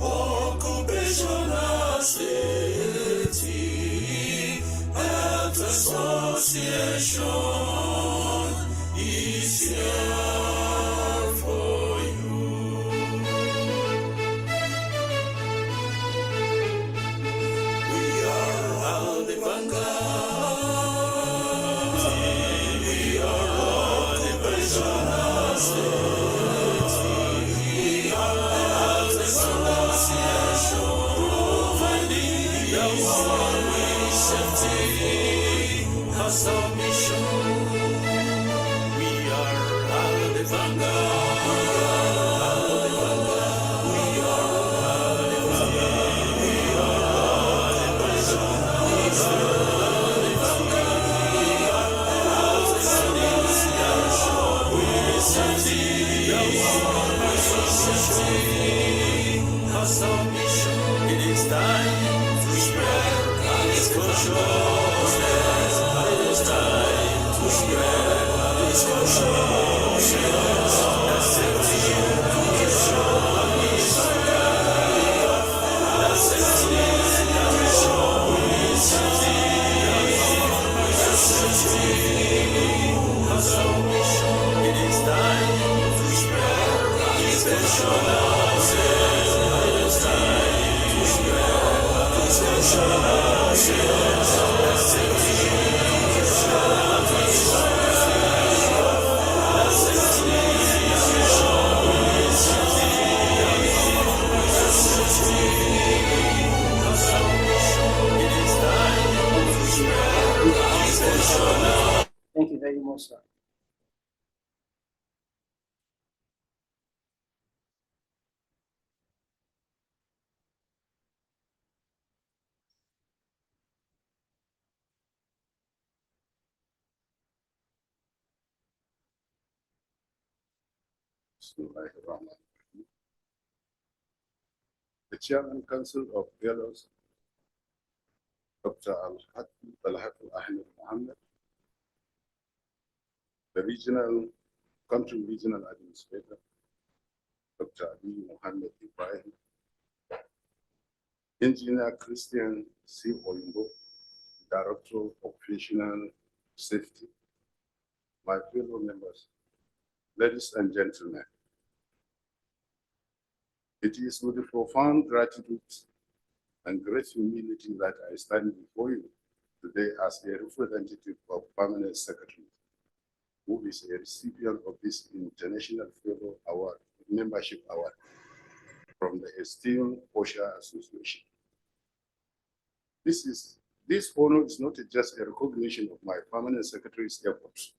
Speaker 15: Occupational safety, health association is here for you. We are all the vanguard. We are all the professional safety. We are the health association, providing your safety as our mission. We are all the vanguard. We are all the vanguard. We are all the vanguard. We are all the professional. We are all the vanguard. We are all the association. We safety. As our mission, it is time to spread consciousness. It is time to spread this consciousness. That's safety, as
Speaker 9: Thank you very much, sir.
Speaker 3: Bismillahirrahmanirrahim. The Chairman Council of Fellows, Dr. Al-Hafiz Ahmed Mohammed, the Country Regional Administrator, Dr. Ali Mohammed Ibrahim, Engineer Christian C. Oyinbo, Director of Occupational Safety, my fellow members, ladies and gentlemen, it is with profound gratitude and great humility that I stand before you today as a representative of Permanent Secretary, who is a recipient of this International Fellow Award, Membership Award from the esteemed FOSHA Association. This honor is not just a recognition of my Permanent Secretary's efforts,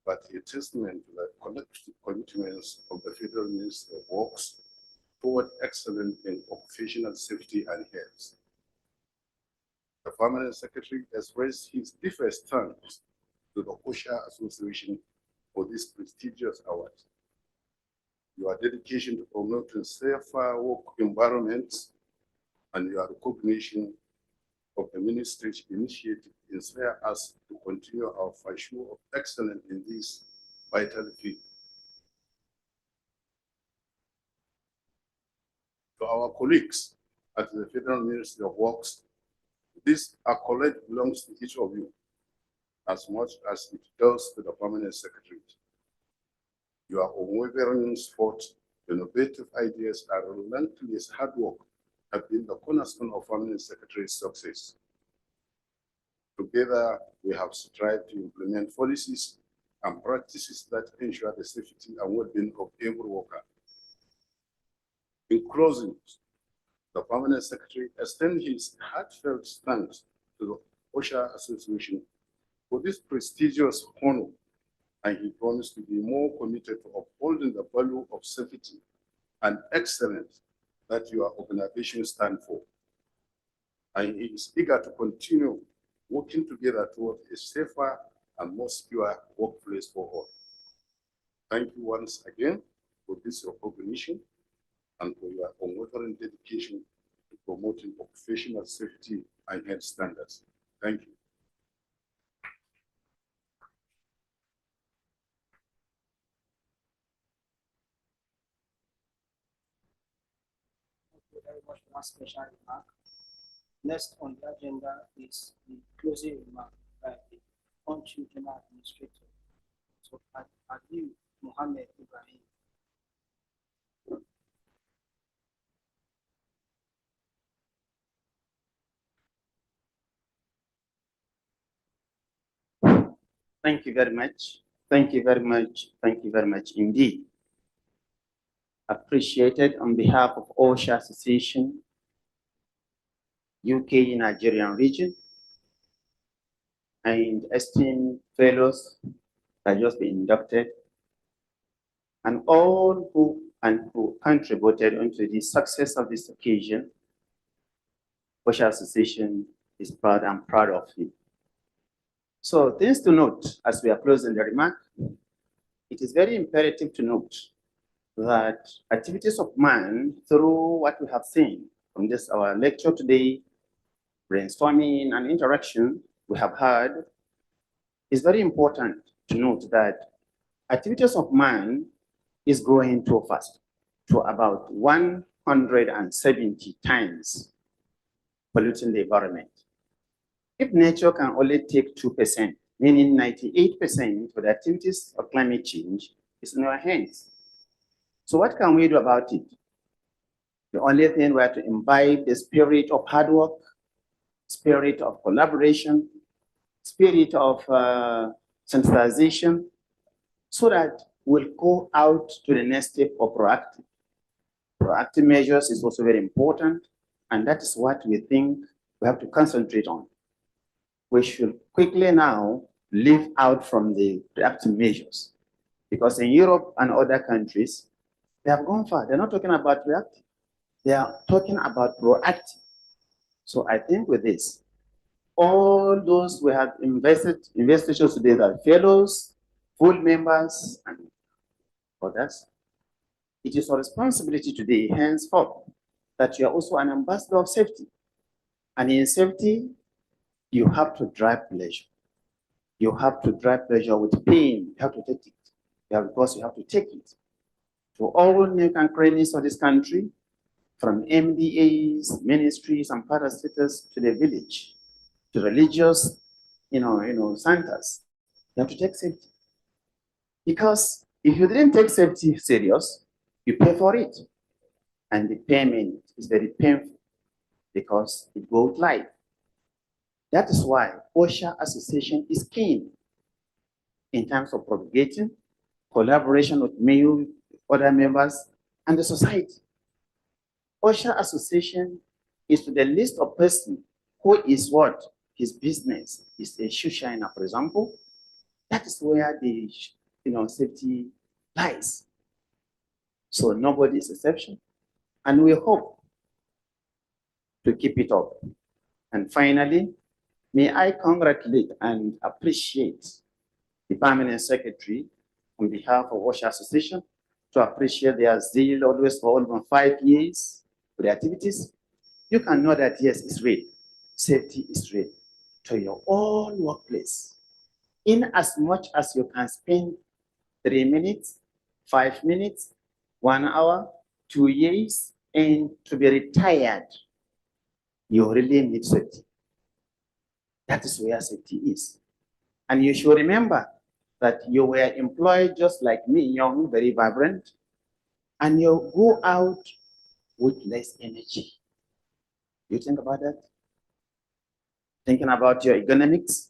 Speaker 3: but a testament to the collective commitments of the Federal Ministry of Works toward excellence in occupational safety and health. The Permanent Secretary expressed his deepest thanks to the FOSHA Association for this prestigious award. Your dedication to promoting safer work environments and your recognition of the ministry's initiative inspire us to continue our pursuit of excellence in this vital field. To our colleagues at the Federal Ministry of Works, this accolade belongs to each of you as much as it does to the Permanent Secretary. Your unwavering support, innovative ideas, and relentless hard work have been the cornerstone of Permanent Secretary's success. Together, we have strived to implement policies and practices that ensure the safety and well-being of every worker. In closing, the Permanent Secretary extends his heartfelt thanks to the FOSHA Association for this prestigious honor, and he promised to be more committed to upholding the value of safety and excellence that your organization stands for. And he is eager to continue working together toward a safer and more secure workplace for all. Thank you once again for this recognition and for your unwavering dedication to promoting occupational safety and health standards. Thank you.
Speaker 9: Thank you very much for that special remark. Next on the agenda is the closing remark by the Country General Administrator, so Ali Mohammed Ibrahim.
Speaker 14: Thank you very much. Thank you very much. Thank you very much indeed. Appreciated on behalf of OSHA Association, UK Nigerian region, and esteemed fellows that just been inducted, and all who contributed into the success of this occasion. OSHA Association is proud and proud of you. So things to note as we are closing the remark, it is very imperative to note that activities of man, through what we have seen from this our lecture today, brainstorming and interaction we have had, is very important to note that activities of man is growing too fast to about 170 times polluting the environment. If nature can only take 2%, meaning 98% of the activities of climate change is in our hands. So what can we do about it? The only thing we have to imbibe the spirit of hard work spirit of collaboration, spirit of sensitization, so that we'll go out to the next step of proactive. Proactive measures is also very important, and that is what we think we have to concentrate on. We should quickly now leave out from the reactive measures, because in Europe and other countries, they have gone far. They're not talking about reactive. They are talking about proactive. So I think with this, all those we have investigations today, that fellows, full members, and others, it is our responsibility today, henceforth, that you are also an ambassador of safety. And in safety, you have to drive pleasure. You have to drive pleasure with pain. You have to take it. Because you have to take it. To all nook and crannies of this country, from MDAs, ministries, and parastatals to the village, to religious, centers, you have to take safety. Because if you didn't take safety serious, you pay for it. And the payment is very painful because it goes live. That is why FOSHA Association is keen in terms of propagating collaboration with other members and the society. FOSHA Association is to the list of persons who is what? His business is a shoe shiner, for example. That is where the safety lies. So nobody is exception. And we hope to keep it up. And finally, may I congratulate and appreciate the Permanent Secretary on behalf of FOSHA Association, to appreciate their zeal always for almost 5 years for the activities. You can know that yes, it's real. Safety is real to your own workplace. In as much as you can spend 3 minutes, 5 minutes, 1 hour, 2 years, and to be retired, you really need safety. That is where safety is. And you should remember that you were employed just like me, young, very vibrant, and you go out with less energy. You think about that? Thinking about your economics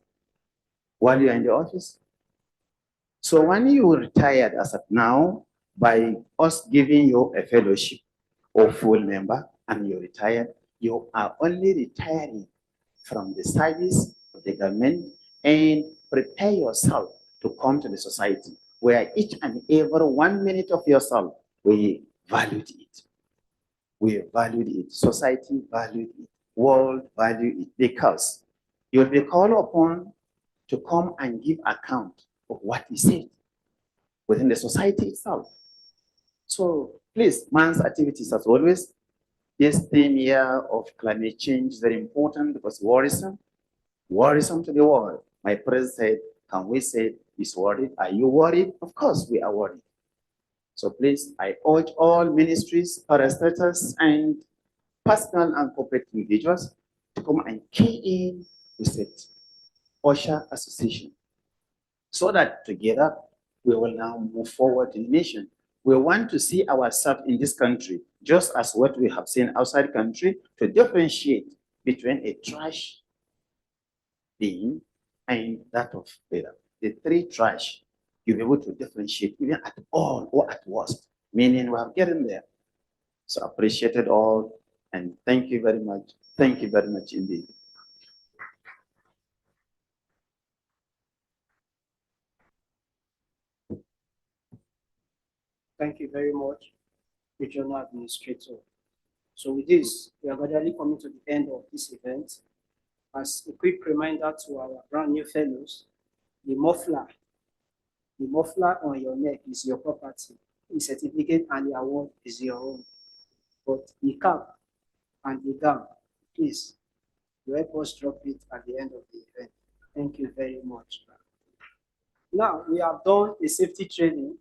Speaker 14: while you're in the office? So when you retired as of now, by us giving you a fellowship or full member, and you retired, you are only retiring from the service of the government and prepare yourself to come to the society where each and every 1 minute of yourself, we valued it. We valued it. Society valued it. World valued it, because you'll be called upon to come and give account of what is said within the society itself. So please, man's activities as always. This theme here of climate change is very important because worrisome to the world. My president said, can we say he's worried? Are you worried? Of course we are worried. So please, I urge all ministries, parastatals, and personal and corporate individuals to come and key in with it, FOSHA Association, so that together we will now move forward in the nation. We want to see ourselves in this country just as what we have seen outside the country, to differentiate between a trash bin and that of better. The 3 trash, you'll be able to differentiate even at all or at worst, meaning we have getting there. So appreciate it all, and thank you very much. Thank you very much indeed.
Speaker 9: Thank you very much, Regional Administrator. So with this, we are gradually coming to the end of this event. As a quick reminder to our brand new fellows, the muffler on your neck is your property. The certificate and the award is your own. But the cap and the gown, please, you help us drop it at the end of the event. Thank you very much. Now, we have done a safety training,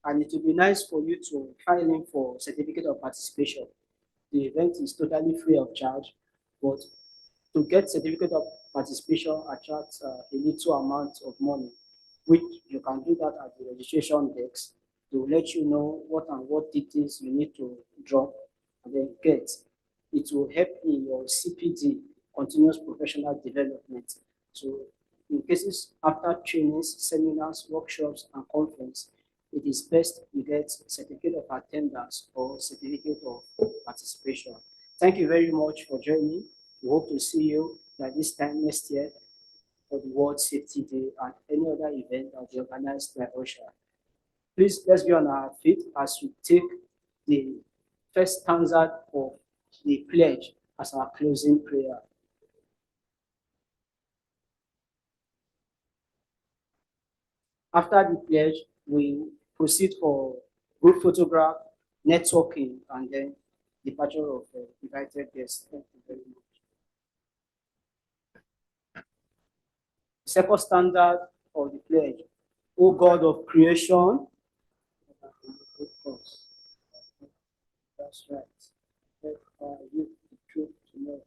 Speaker 9: and it would be nice for you to file in for certificate of participation. The event is totally free of charge, but to get certificate of participation attracts a little amount of money, which you can do that at the registration desk to let you know what details you need to drop and then get. It will help in your CPD continuous professional development. So in cases after trainings, seminars, workshops, and conference, it is best you get certificate of attendance or certificate of participation. Thank you very much for joining. We hope to see you by this time next year for the World Safety Day and any other event that will be organized by OSHA. Please, let's be on our feet as we take the first stanza of the pledge as our closing prayer. After the pledge, we proceed for group photograph, networking, and then departure of invited guests. Thank you very much. Second standard of the pledge, O God of creation. That's right. You the truth to know.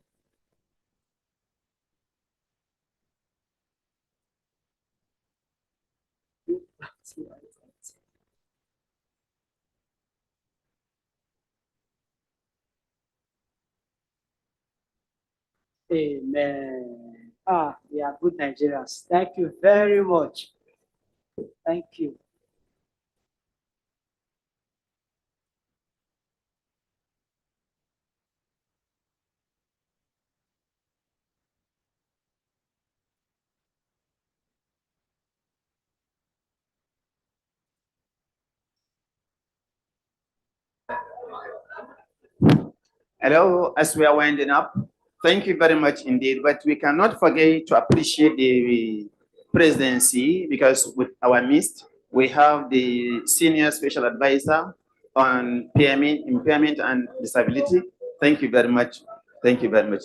Speaker 9: Amen. We are good Nigerians. Thank you very much. Thank you.
Speaker 14: Hello, as we are winding up, thank you very much indeed. But we cannot forget to appreciate the presidency, because with our midst, we have the senior special advisor on impairment and disability. Thank you very much. Thank you very much.